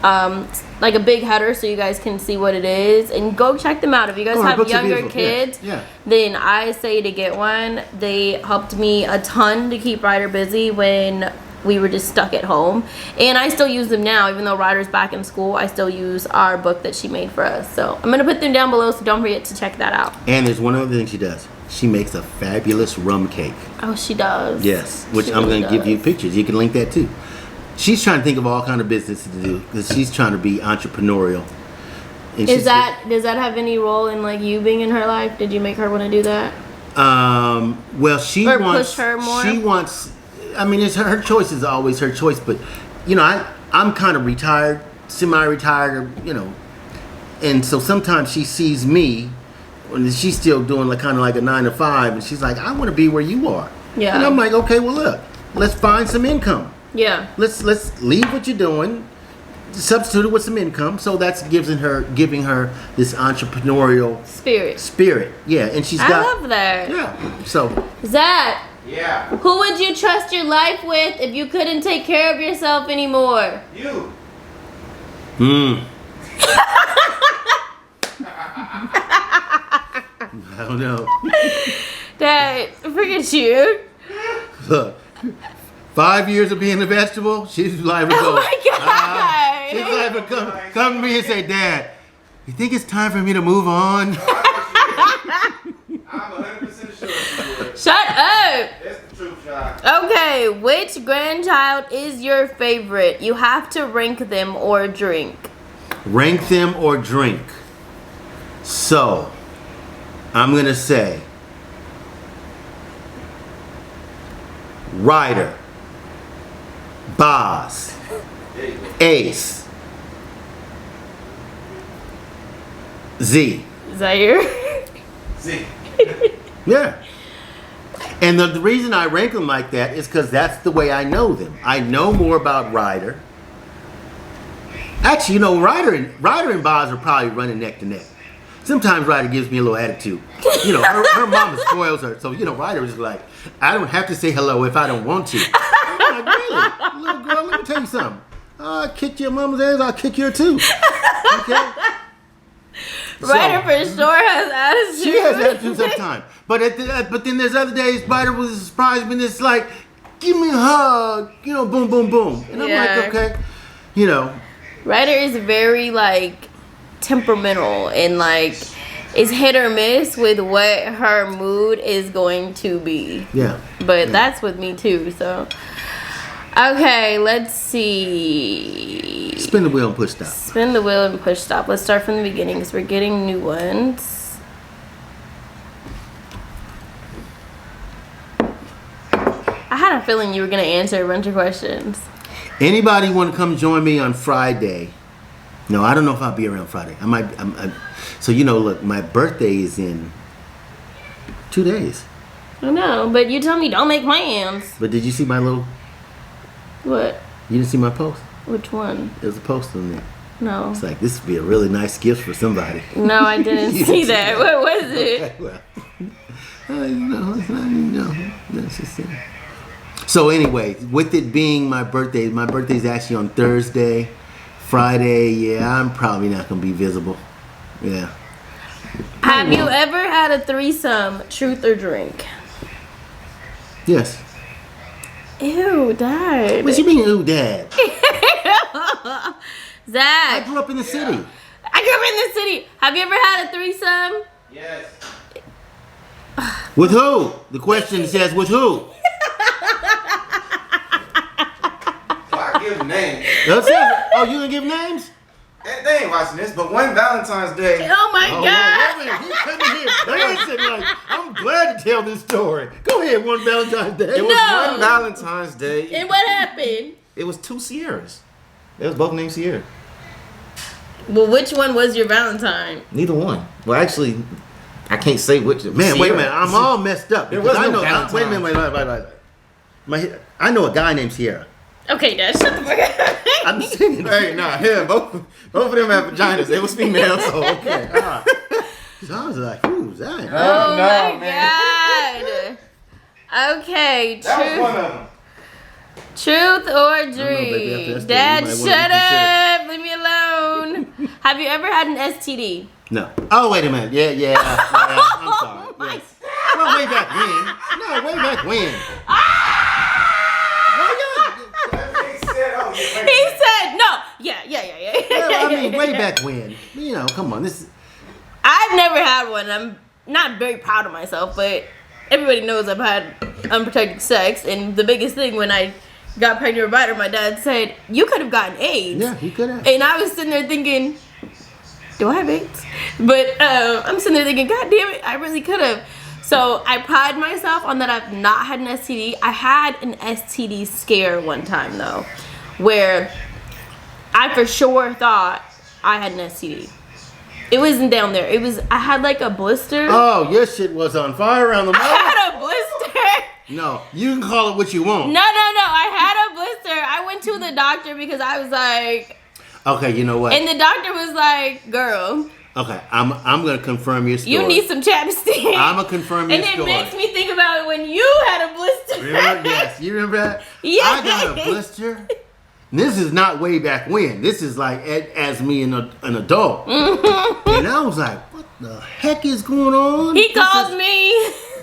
S2: a big header so you guys can see what it is. And go check them out. If you guys have younger kids, then I say to get one. They helped me a ton to keep Ryder busy when we were just stuck at home. And I still use them now. Even though Ryder's back in school, I still use our book that she made for us. So I'm going to put them down below, so don't forget to check that out.
S1: And there's one other thing she does. She makes a fabulous rum cake.
S2: Oh, she does.
S1: Yes, which I'm going to give you pictures. You can link that too. She's trying to think of all kind of business to do because she's trying to be entrepreneurial. And does that
S2: have any role in like you being in her life? Did you make her want to do that?
S1: Well, she wants
S2: push her more.
S1: She wants. I mean, it's her choice is always her choice, but you know, I'm kind of retired, semi-retired, you know, and so sometimes she sees me when she's still doing like kind of like a 9 to 5, and she's like, I want to be where you are.
S2: Yeah.
S1: And I'm like, okay, well look, let's find some income.
S2: Yeah.
S1: Let's leave what you're doing, substitute it with some income. So that's giving her this entrepreneurial spirit. Yeah, and I
S2: love that.
S1: Yeah. So
S2: Zach.
S3: Yeah.
S2: Who would you trust your life with if you couldn't take care of yourself anymore?
S3: You.
S1: I don't know.
S2: Dad, forget you.
S1: Look, 5 years of being a vegetable, she's liable to go.
S2: Oh my God.
S1: She's liable to come to me and say, Dad, you think it's time for me to move on?
S3: I'm 100% sure.
S2: Shut up.
S3: That's the truth, Shy.
S2: Okay, which grandchild is your favorite? You have to rank them or drink.
S1: Rank them or drink. So, I'm going to say Ryder, Boz, Ace, Z.
S2: Zaire.
S3: Z.
S1: Yeah. And the reason I rank them like that is because that's the way I know them. I know more about Ryder. Actually, you know, Ryder and Boz are probably running neck to neck. Sometimes Ryder gives me a little attitude. You know, her mama spoils her. So, you know, Ryder is like, I don't have to say hello if I don't want to. I'm like, really? Little girl, let me tell you something. I kick your mama's ass, I'll kick your too. Okay?
S2: Ryder for sure has attitude.
S1: She has attitude sometimes. But then there's other days Ryder was surprised when it's like, give me a hug, you know, boom, boom, boom. And I'm like, okay. You know.
S2: Ryder is very like temperamental and like is hit or miss with what her mood is going to be.
S1: Yeah.
S2: But that's with me too, so. Okay, let's see.
S1: Spin the wheel and push stop.
S2: Spin the wheel and push stop. Let's start from the beginning because we're getting new ones. I had a feeling you were going to answer a bunch of questions.
S1: Anybody want to come join me on Friday No, I don't know if I'll be around Friday. I might. So look, my birthday is in 2 days.
S2: I know, but you tell me don't make plans.
S1: But did you see my little?
S2: What?
S1: You didn't see my post?
S2: Which one?
S1: There's a post on there.
S2: No.
S1: It's like, this would be a really nice gift for somebody.
S2: No, I didn't see that. What was it?
S1: Okay, well, that's just it. So anyway, with it being my birthday's actually on Thursday. Friday, yeah, I'm probably not going to be visible. Yeah.
S2: Have you ever had a threesome, truth or drink?
S1: Yes.
S2: Ew, Dad.
S1: What you mean, ew, Dad?
S2: Zach.
S1: I grew up in the city.
S2: I grew up in the city. Have you ever had a threesome?
S3: Yes.
S1: With who? The question says with who?
S3: I give names.
S1: That's it. Oh, you gonna give names?
S3: They ain't watching this, but one Valentine's Day.
S2: Oh my God.
S1: Wait a minute. He's coming here dancing like, I'm glad to tell this story. Go ahead, one Valentine's Day.
S3: It was one Valentine's Day.
S2: And what happened?
S3: It was 2 Sierras. They was both named Sierra.
S2: Well, which one was your Valentine?
S3: Neither one. Well, actually, I can't say which.
S1: Man, wait a minute. I'm all messed up.
S3: There was no
S1: Valentine. Wait a minute. Wait. I know a guy named Sierra.
S2: Okay, Dad, shut the fuck up.
S1: I'm singing.
S3: Hey, nah, yeah, both of them have vaginas. They was females. So
S1: Okay. All right. So I was like, who's that?
S2: Oh
S3: no,
S2: my
S3: man.
S2: God. Okay,
S3: that was one of them.
S2: truth or
S1: baby, after
S2: dream?
S1: that story,
S2: Dad,
S1: you might wanna
S2: shut
S1: reconsider.
S2: up. Leave me alone. Have you ever had an STD?
S1: No. Oh, wait a minute. Yeah. I'm sorry.
S2: my
S1: Yes. Well, way back when. No, way back when.
S2: He said no. Yeah.
S1: Well, I mean, way back when. Come on.
S2: I've never had one. I'm not very proud of myself, but everybody knows I've had unprotected sex. And the biggest thing when I got pregnant with Ryder, my dad said, you could have gotten AIDS.
S1: Yeah, you could have.
S2: And I was sitting there thinking, do I have AIDS? But I'm sitting there thinking, God damn it, I really could have. So I pride myself on that I've not had an STD. I had an STD scare one time, though, where I for sure thought I had an STD. It wasn't down there. I had like a blister.
S1: Oh, your shit was on fire around the mouth.
S2: I had a blister.
S1: No, you can call it what you want.
S2: No. I had a blister. I went to the doctor because I was like...
S1: Okay, you know what?
S2: And the doctor was like, girl...
S1: Okay, I'm gonna confirm your story.
S2: You need some chapstick.
S1: I'm gonna confirm your story.
S2: And it makes me think about when you had a blister.
S1: Remember? Yes, you remember that?
S2: Yeah.
S1: I got a blister. This is not way back when. This is like as me an adult. Mm-hmm. And I was like, what the heck is going on?
S2: He called me.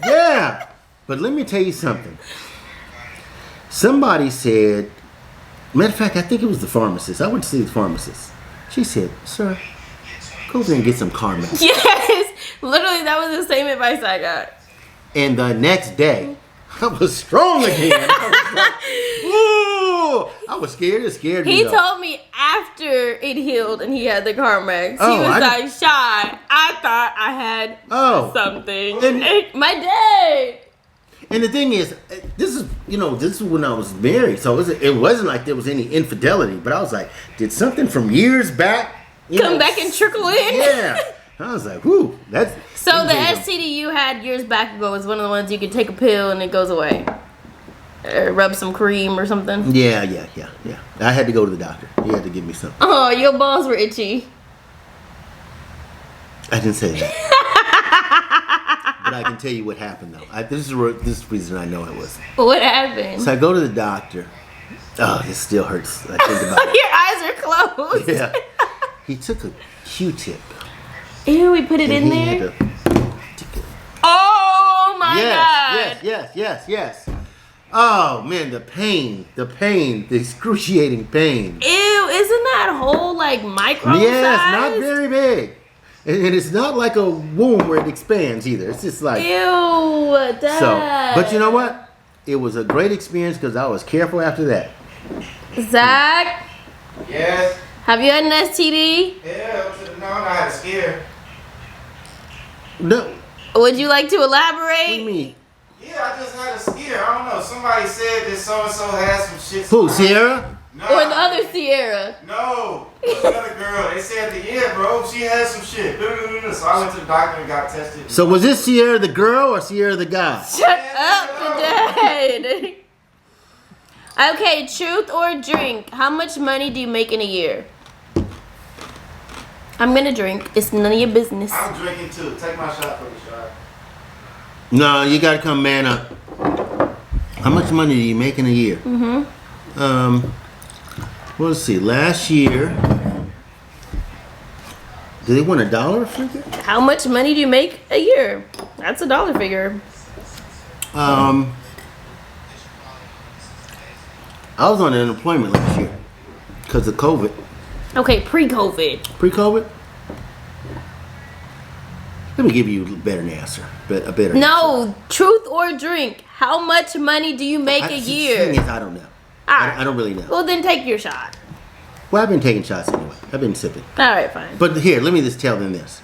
S1: Yeah. But let me tell you something. Somebody said, matter of fact, I think it was the pharmacist. I went to see the pharmacist. She said, sir, go there and get some Carmex.
S2: Yes. Literally, that was the same advice I got.
S1: And the next day, I was strong again. I was like, whoa! I was scared. It scared me.
S2: He told me after it healed and he had the Carmex.
S1: Oh,
S2: he was like, Shy, I thought I had something.
S1: And
S2: my dad.
S1: And the thing is, this is when I was married, so it wasn't like there was any infidelity. But I was like, did something from years back
S2: come back and trickle in?
S1: Yeah. I was like, whoo, that's...
S2: So the STD you had years back ago was one of the ones you could take a pill and it goes away. Or rub some cream or something.
S1: Yeah. I had to go to the doctor. He had to give me something.
S2: Oh, your balls were itchy.
S1: I didn't say that. But I can tell you what happened, though. This is the reason I know it was.
S2: What happened?
S1: So I go to the doctor. Oh, this still hurts. I think about it.
S2: Your eyes are closed.
S1: Yeah. He took a Q-tip.
S2: Ew, we put it in there? Oh, my God.
S1: Yes. Oh, man, the pain, the excruciating pain.
S2: Ew, isn't that hole like micro
S1: Yes,
S2: size?
S1: not very big. And it's not like a womb where it expands either. It's just like...
S2: Ew, Dad.
S1: So, but you know what? It was a great experience because I was careful after that.
S2: Zach?
S3: Yes.
S2: Have you had an STD?
S3: Yeah, no, I had a scare.
S1: No.
S2: Would you like to elaborate?
S1: What do you mean?
S3: Yeah, I just had a scare. I don't know. Somebody said that so-and-so had some shit.
S1: Who, Sierra?
S3: No,
S2: Or the other Sierra.
S3: No, another girl. They said at the end, bro, she had some shit. So I went to the doctor and got tested.
S1: So was this Sierra the girl or Sierra the guy?
S2: Shut up, Dad. Okay, truth or drink. How much money do you make in a year? I'm gonna drink. It's none of your business.
S3: I'm drinking too. Take my shot for the shot.
S1: No, you gotta come man up. How much money do you make in a year? Well, let's see. Last year, did they win a dollar figure?
S2: How much money do you make a year? That's a dollar figure.
S1: I was on unemployment last year because of COVID.
S2: Okay, pre-COVID.
S1: Pre-COVID? Let me give you a better answer. A better
S2: No,
S1: answer.
S2: truth or drink. How much money do you make a year?
S1: The thing is, I don't know. I don't really know.
S2: Well, then take your shot.
S1: Well, I've been taking shots anyway. I've been sipping.
S2: All right, fine.
S1: But here, let me just tell them this.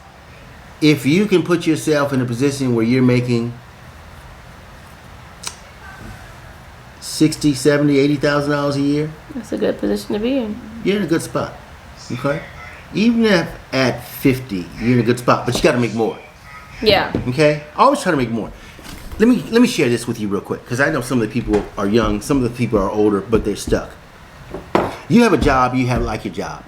S1: If you can put yourself in a position where you're making $60,000, $70,000, $80,000 a year,
S2: That's a good position to be in.
S1: you're in a good spot. Okay? Even if at 50, you're in a good spot, but you got to make more.
S2: Yeah.
S1: Okay? Always try to make more. Let me share this with you real quick, because I know some of the people are young, some of the people are older, but they're stuck. You have a job, you have like your job.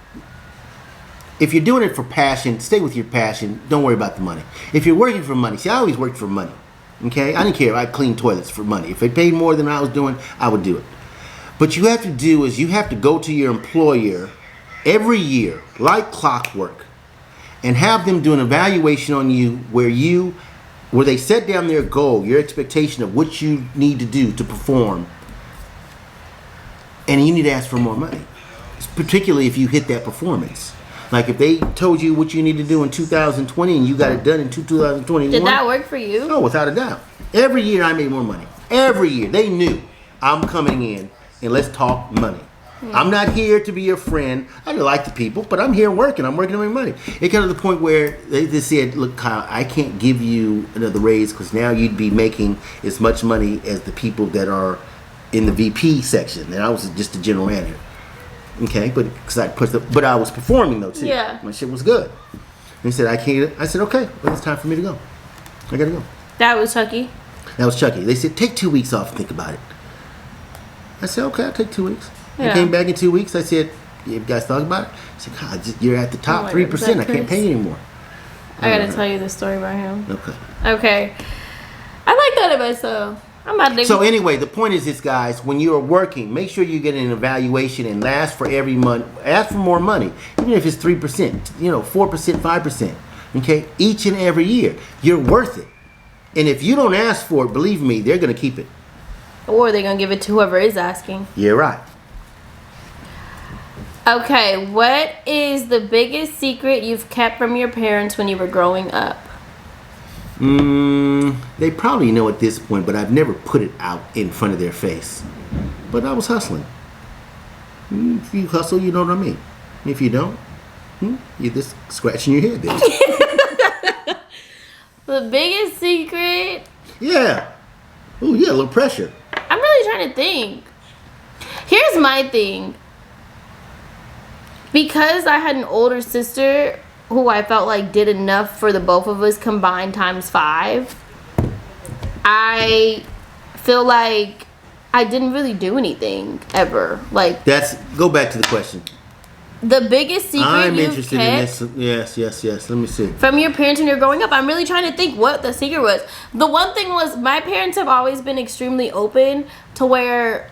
S1: If you're doing it for passion, stay with your passion. Don't worry about the money. If you're working for money, see, I always worked for money. Okay? I didn't care. I cleaned toilets for money. If it paid more than I was doing, I would do it. But you have to do is you have to go to your employer every year, like clockwork, and have them do an evaluation on you where they set down their goal, your expectation of what you need to do to perform, and you need to ask for more money, particularly if you hit that performance. Like if they told you what you need to do in 2020 and you got it done in 2021.
S2: Did that work for you?
S1: Oh, without a doubt. Every year I made more money. Every year. They knew I'm coming in and let's talk money. I'm not here to be your friend. I don't like the people, but I'm here working. I'm working to make money. It got to the point where they just said, look, Kyle, I can't give you another raise because now you'd be making as much money as the people that are in the VP section. And I was just a general manager. Okay, but I was performing though too.
S2: Yeah.
S1: My shit was good. And he said, I can't. I said, okay, well, it's time for me to go. I got to go.
S2: That was Chucky.
S1: That was Chucky. They said, take 2 weeks off and think about it. I said, okay, I'll take 2 weeks.
S2: Yeah.
S1: I came back in 2 weeks. I said, you guys thought about it? I said, God, you're at the top
S2: Oh my God,
S1: 3%. I
S2: Chris?
S1: can't pay you anymore.
S2: I gotta tell you the story about him.
S1: Okay.
S2: Okay. I like that about myself. I'm about to.
S1: So anyway, the point is this, guys. When you are working, make sure you get an evaluation and ask for every month. Ask for more money, even if it's 3%, 4%, 5%. Okay, each and every year, you're worth it. And if you don't ask for it, believe me, they're gonna keep it.
S2: Or they're gonna give it to whoever is asking.
S1: You're right.
S2: Okay, what is the biggest secret you've kept from your parents when you were growing up?
S1: They probably know at this point, but I've never put it out in front of their face. But I was hustling. If you hustle, you know what I mean. If you don't, you're just scratching your head there.
S2: The biggest secret?
S1: Yeah. Oh, yeah, a little pressure.
S2: I'm really trying to think. Here's my thing. Because I had an older sister who I felt like did enough for the both of us combined times 5, I feel like I didn't really do anything ever. Like,
S1: Go back to the question.
S2: the biggest secret
S1: I'm
S2: you've
S1: interested
S2: kept
S1: in this. Yes. Let me see.
S2: from your parents when you're growing up. I'm really trying to think what the secret was. The one thing was my parents have always been extremely open to where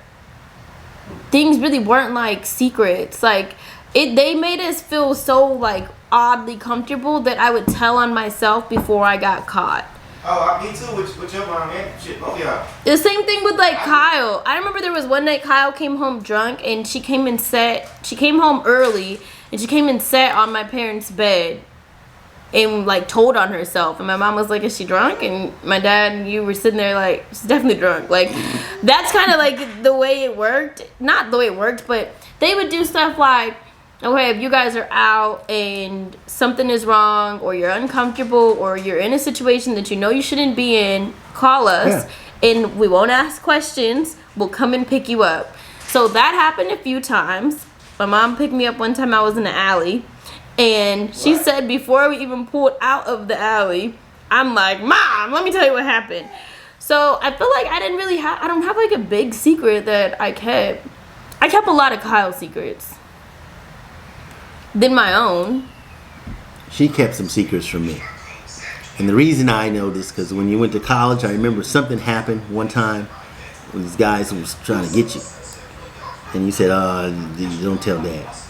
S2: things really weren't like secrets. Like they made us feel so like oddly comfortable that I would tell on myself before I got caught.
S3: Oh, me too. With your mom and shit. Oh yeah.
S2: The same thing with like Kyle. I remember there was one night Kyle came home drunk and she came home early and she came and sat on my parents' bed and like told on herself. And my mom was like, is she drunk? And my dad and you were sitting there like, she's definitely drunk. Like that's kind of like the way it worked. Not the way it worked, but they would do stuff like, okay, if you guys are out and something is wrong or you're uncomfortable or you're in a situation that you know you shouldn't be in, call us and we won't ask questions. We'll come and pick you up. So that happened a few times. My mom picked me up one time. I was in the alley, and she said before we even pulled out of the alley, I'm like, Mom, let me tell you what happened. So I feel like I don't have like a big secret that I kept. I kept a lot of Kyle's secrets than my own.
S1: She kept some secrets from me. And the reason I know this, because when you went to college, I remember something happened one time when these guys was trying to get you. And you said, don't tell Dad. So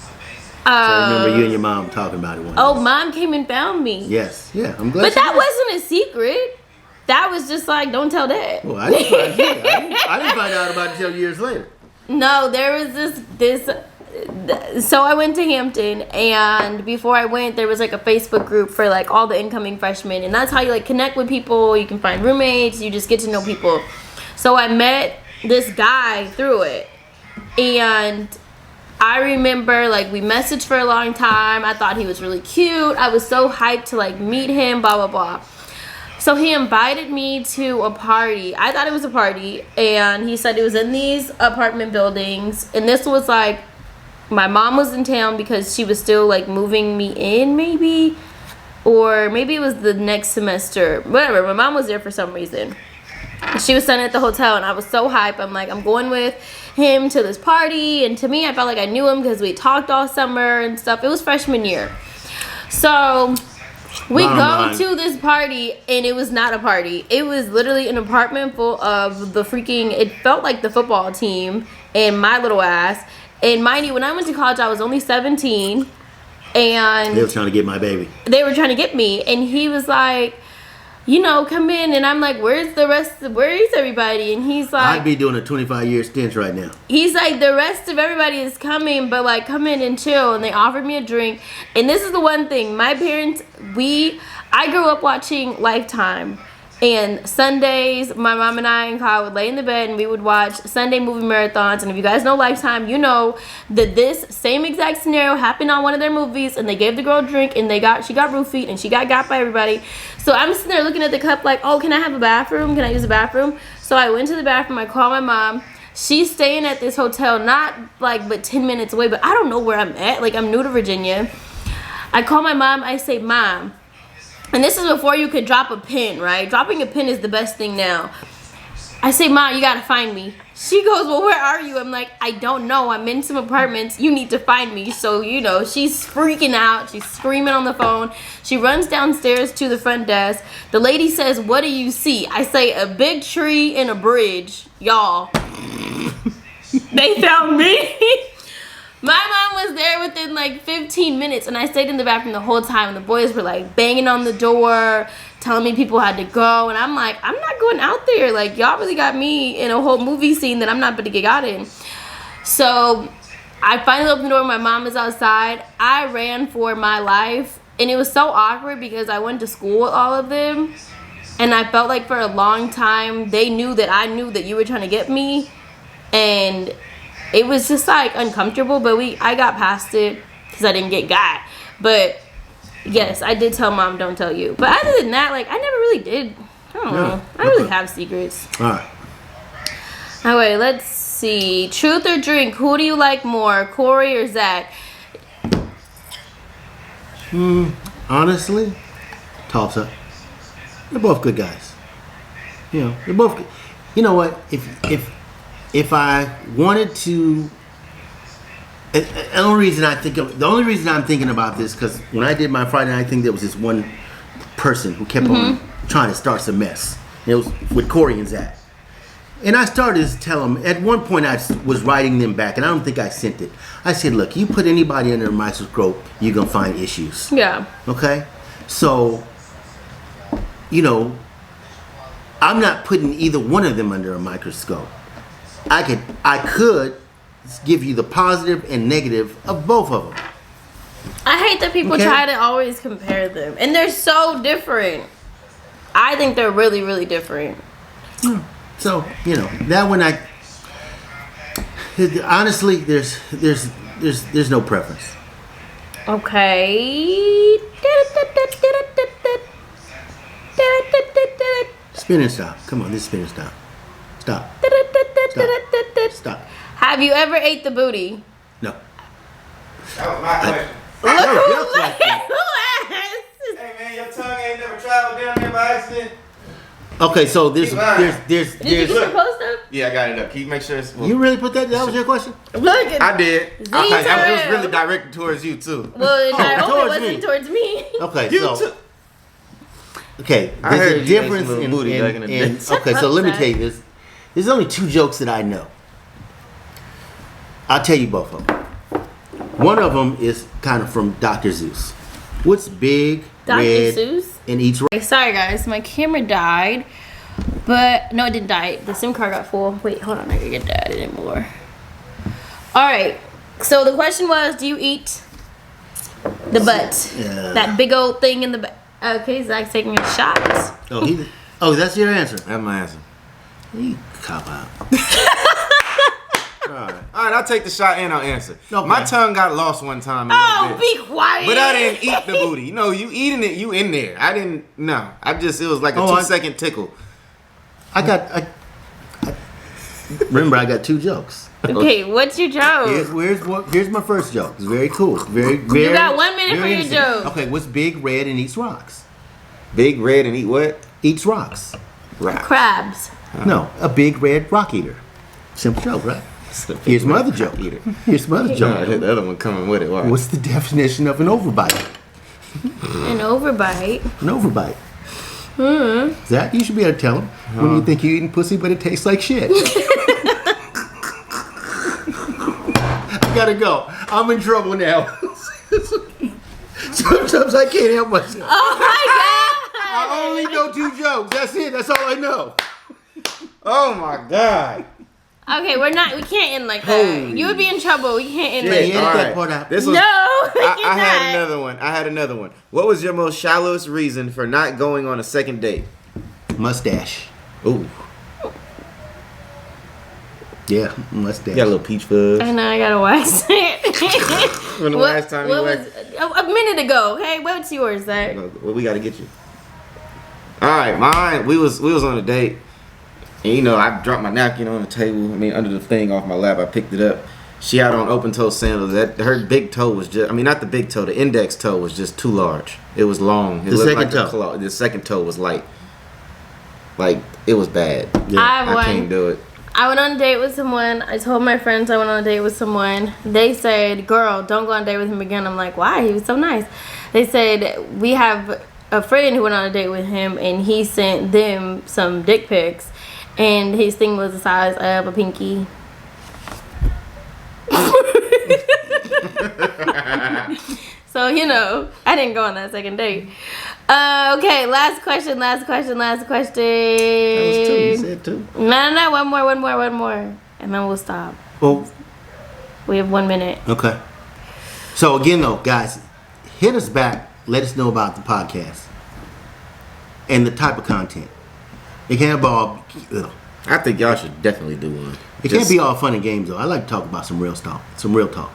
S1: I remember you and your mom talking about it one day.
S2: Mom came and found me.
S1: Yes, yeah, I'm glad.
S2: But that wasn't a secret. That was just like, don't tell Dad.
S1: Well, I didn't find out about it until years later.
S2: No, there was this. So I went to Hampton, and before I went, there was like a Facebook group for like all the incoming freshmen, and that's how you like connect with people. You can find roommates. You just get to know people. So I met this guy through it, and I remember like we messaged for a long time. I thought he was really cute. I was so hyped to like meet him. Blah blah blah. So he invited me to a party. I thought it was a party, and he said it was in these apartment buildings, and this was like. My mom was in town because she was still like moving me in, maybe, or maybe it was the next semester. Whatever. My mom was there for some reason. She was staying at the hotel, and I was so hyped. I'm like, I'm going with him to this party, and to me, I felt like I knew him because we talked all summer and stuff. It was freshman year, so we go to this party, and it was not a party. It was literally an apartment full of the freaking. It felt like the football team and my little ass. And mind you, when I went to college, I was only 17, and
S1: they were trying to get my baby.
S2: They were trying to get me, and he was like, come in, and I'm like, where is everybody? And he's like,
S1: I'd be doing a 25-year stint right now.
S2: He's like, the rest of everybody is coming, but like, come in and chill. And they offered me a drink, and this is the one thing, my parents, I grew up watching Lifetime. And Sundays, my mom and I and Kyle would lay in the bed and we would watch Sunday movie marathons. And if you guys know Lifetime, you know that this same exact scenario happened on one of their movies. And they gave the girl a drink, and she got roofied, and she got by everybody. So I'm sitting there looking at the cup like, oh, can I have a bathroom? Can I use the bathroom? So I went to the bathroom. I called my mom. She's staying at this hotel, not like but 10 minutes away. But I don't know where I'm at. Like, I'm new to Virginia. I call my mom. I say, Mom. And this is before you could drop a pin, right? Dropping a pin is the best thing now. I say, Mom, you gotta find me. She goes, well, where are you? I'm like, I don't know. I'm in some apartments. You need to find me. So, she's freaking out. She's screaming on the phone. She runs downstairs to the front desk. The lady says, what do you see? I say, a big tree and a bridge. Y'all. They found me. My mom was there within like 15 minutes, and I stayed in the bathroom the whole time. And the boys were like banging on the door, telling me people had to go. And I'm like, I'm not going out there. Like, y'all really got me in a whole movie scene that I'm not going to get got in. So I finally opened the door. My mom is outside. I ran for my life, and it was so awkward because I went to school with all of them. And I felt like for a long time, they knew that I knew that you were trying to get me. And it was just like uncomfortable, but I got past it because I didn't get got. But yes, I did tell Mom, don't tell you. But other than that, like, I never really did. I don't know. I don't really have secrets.
S1: All right.
S2: Anyway, let's see. Truth or drink? Who do you like more, Corey or Zach?
S1: Honestly, toss up. They're both good guys. They're both good. You know what? If I wanted to, the only reason I'm thinking about this, because when I did my Friday night thing, there was this one person who kept on trying to start some mess. It was with Corey and Zach. And I started to tell them, at one point I was writing them back, and I don't think I sent it. I said, look, you put anybody under a microscope, you're going to find issues.
S2: Yeah.
S1: Okay? So, I'm not putting either one of them under a microscope. I could give you the positive and negative of both of them.
S2: I hate that people try to always compare them, and they're so different. I think they're really, really different.
S1: So that one, honestly, there's no preference.
S2: Okay.
S1: Spin and stop. Come on, this is spin and stop. Stop. Stop.
S2: Have you ever ate the booty?
S1: No.
S3: That was my question.
S1: That was your question.
S3: Hey man, your tongue ain't never traveled down there by accident.
S1: Okay, so
S2: Did you get your post up?
S3: Yeah, I got it up. Can you make sure it's?
S1: You really put that? That was your question?
S2: Look at
S3: I did.
S2: Z
S3: It was
S2: Terrell.
S3: really directed towards you too.
S2: Well, I hope it
S1: towards
S2: wasn't
S1: me.
S2: towards me.
S1: Okay,
S3: You
S1: so
S3: too.
S1: okay,
S3: I
S1: there's
S3: heard
S1: a
S3: you
S1: difference
S3: made some
S1: in,
S3: little booty back in the day.
S1: okay. So let me tell you this. There's only 2 jokes that I know. I'll tell you both of them. One of them is kind of from Dr. Seuss. What's big,
S2: Dr.
S1: red,
S2: Seuss?
S1: and eats right?
S2: Sorry guys, my camera died, but no, it didn't die. The SIM card got full. Wait, hold on, I can get that anymore. All right. So the question was, do you eat the butt?
S1: Yeah.
S2: That big old thing in the butt. Okay, Zach's taking a shot.
S1: Oh, that's your answer.
S3: That's my answer.
S1: You cop out.
S3: All right, I'll take the shot and I'll answer.
S1: Okay.
S3: My tongue got lost one time.
S2: Oh, be quiet.
S3: But I didn't eat the booty. You know, you eating it, you in there. I didn't. No, it was like a 2-second tickle.
S1: Remember, I got 2 jokes.
S2: Okay, what's your joke?
S1: Here's my first joke. It's very cool. Very.
S2: You got 1 minute for your
S1: interesting.
S2: joke.
S1: Okay, what's big, red, and eats rocks?
S3: Big red and eat what?
S1: Eats rocks.
S3: Right.
S2: Crabs.
S1: No, a big red rock eater. Simple joke, right? Here's my other joke. Here's my other
S3: No,
S1: joke.
S3: the other one coming with it. Why?
S1: What's the definition of an overbite?
S2: An overbite.
S1: An overbite. Zach, you should be able to tell him when you think you're eating pussy, but it tastes like shit. I gotta go. I'm in trouble now. Sometimes I can't help myself.
S2: Oh my god.
S1: I only know 2 jokes. That's it. That's all I know.
S3: Oh my god.
S2: Okay, we can't end like that. You would be in trouble. We can't end like
S1: Edit
S2: that.
S1: that part out.
S3: This was,
S2: No, we
S3: I
S2: cannot.
S3: had another one. What was your most shallowest reason for not going on a second date?
S1: Mustache.
S3: Ooh,
S1: Yeah, mustache.
S3: you got a little peach fuzz.
S2: I know, I gotta wax it.
S3: When the last time you
S2: was
S3: waxed?
S2: a minute ago? Okay, what's yours, Zach?
S3: Well, we gotta get you. All right, mine. We was on a date, and you know I dropped my napkin on the table. I mean, under the thing off my lap, I picked it up. She had on open toe sandals. Her big toe was just. I mean, not the big toe. The index toe was just too large. It was long. It
S1: The
S3: looked
S1: second
S3: like a
S1: toe.
S3: claw. The second toe was light. Like it was bad.
S1: Yeah.
S3: I can't do it.
S2: I went on a date with someone. I told my friends I went on a date with someone. They said, "Girl, don't go on a date with him again." I'm like, "Why? He was so nice." They said, "We have a friend who went on a date with him, and he sent them some dick pics, and his thing was the size of a pinky." So, you know, I didn't go on that second date. Okay, last question.
S1: That was 2. You said 2.
S2: No, one more. And then we'll stop.
S1: Well,
S2: We have 1 minute.
S1: okay. So again, though, guys, hit us back. Let us know about the podcast and the type of content. It can't be all.
S3: I think y'all should definitely do one.
S1: It can't be all fun and games, though. I like to talk about some real stuff, some real talk.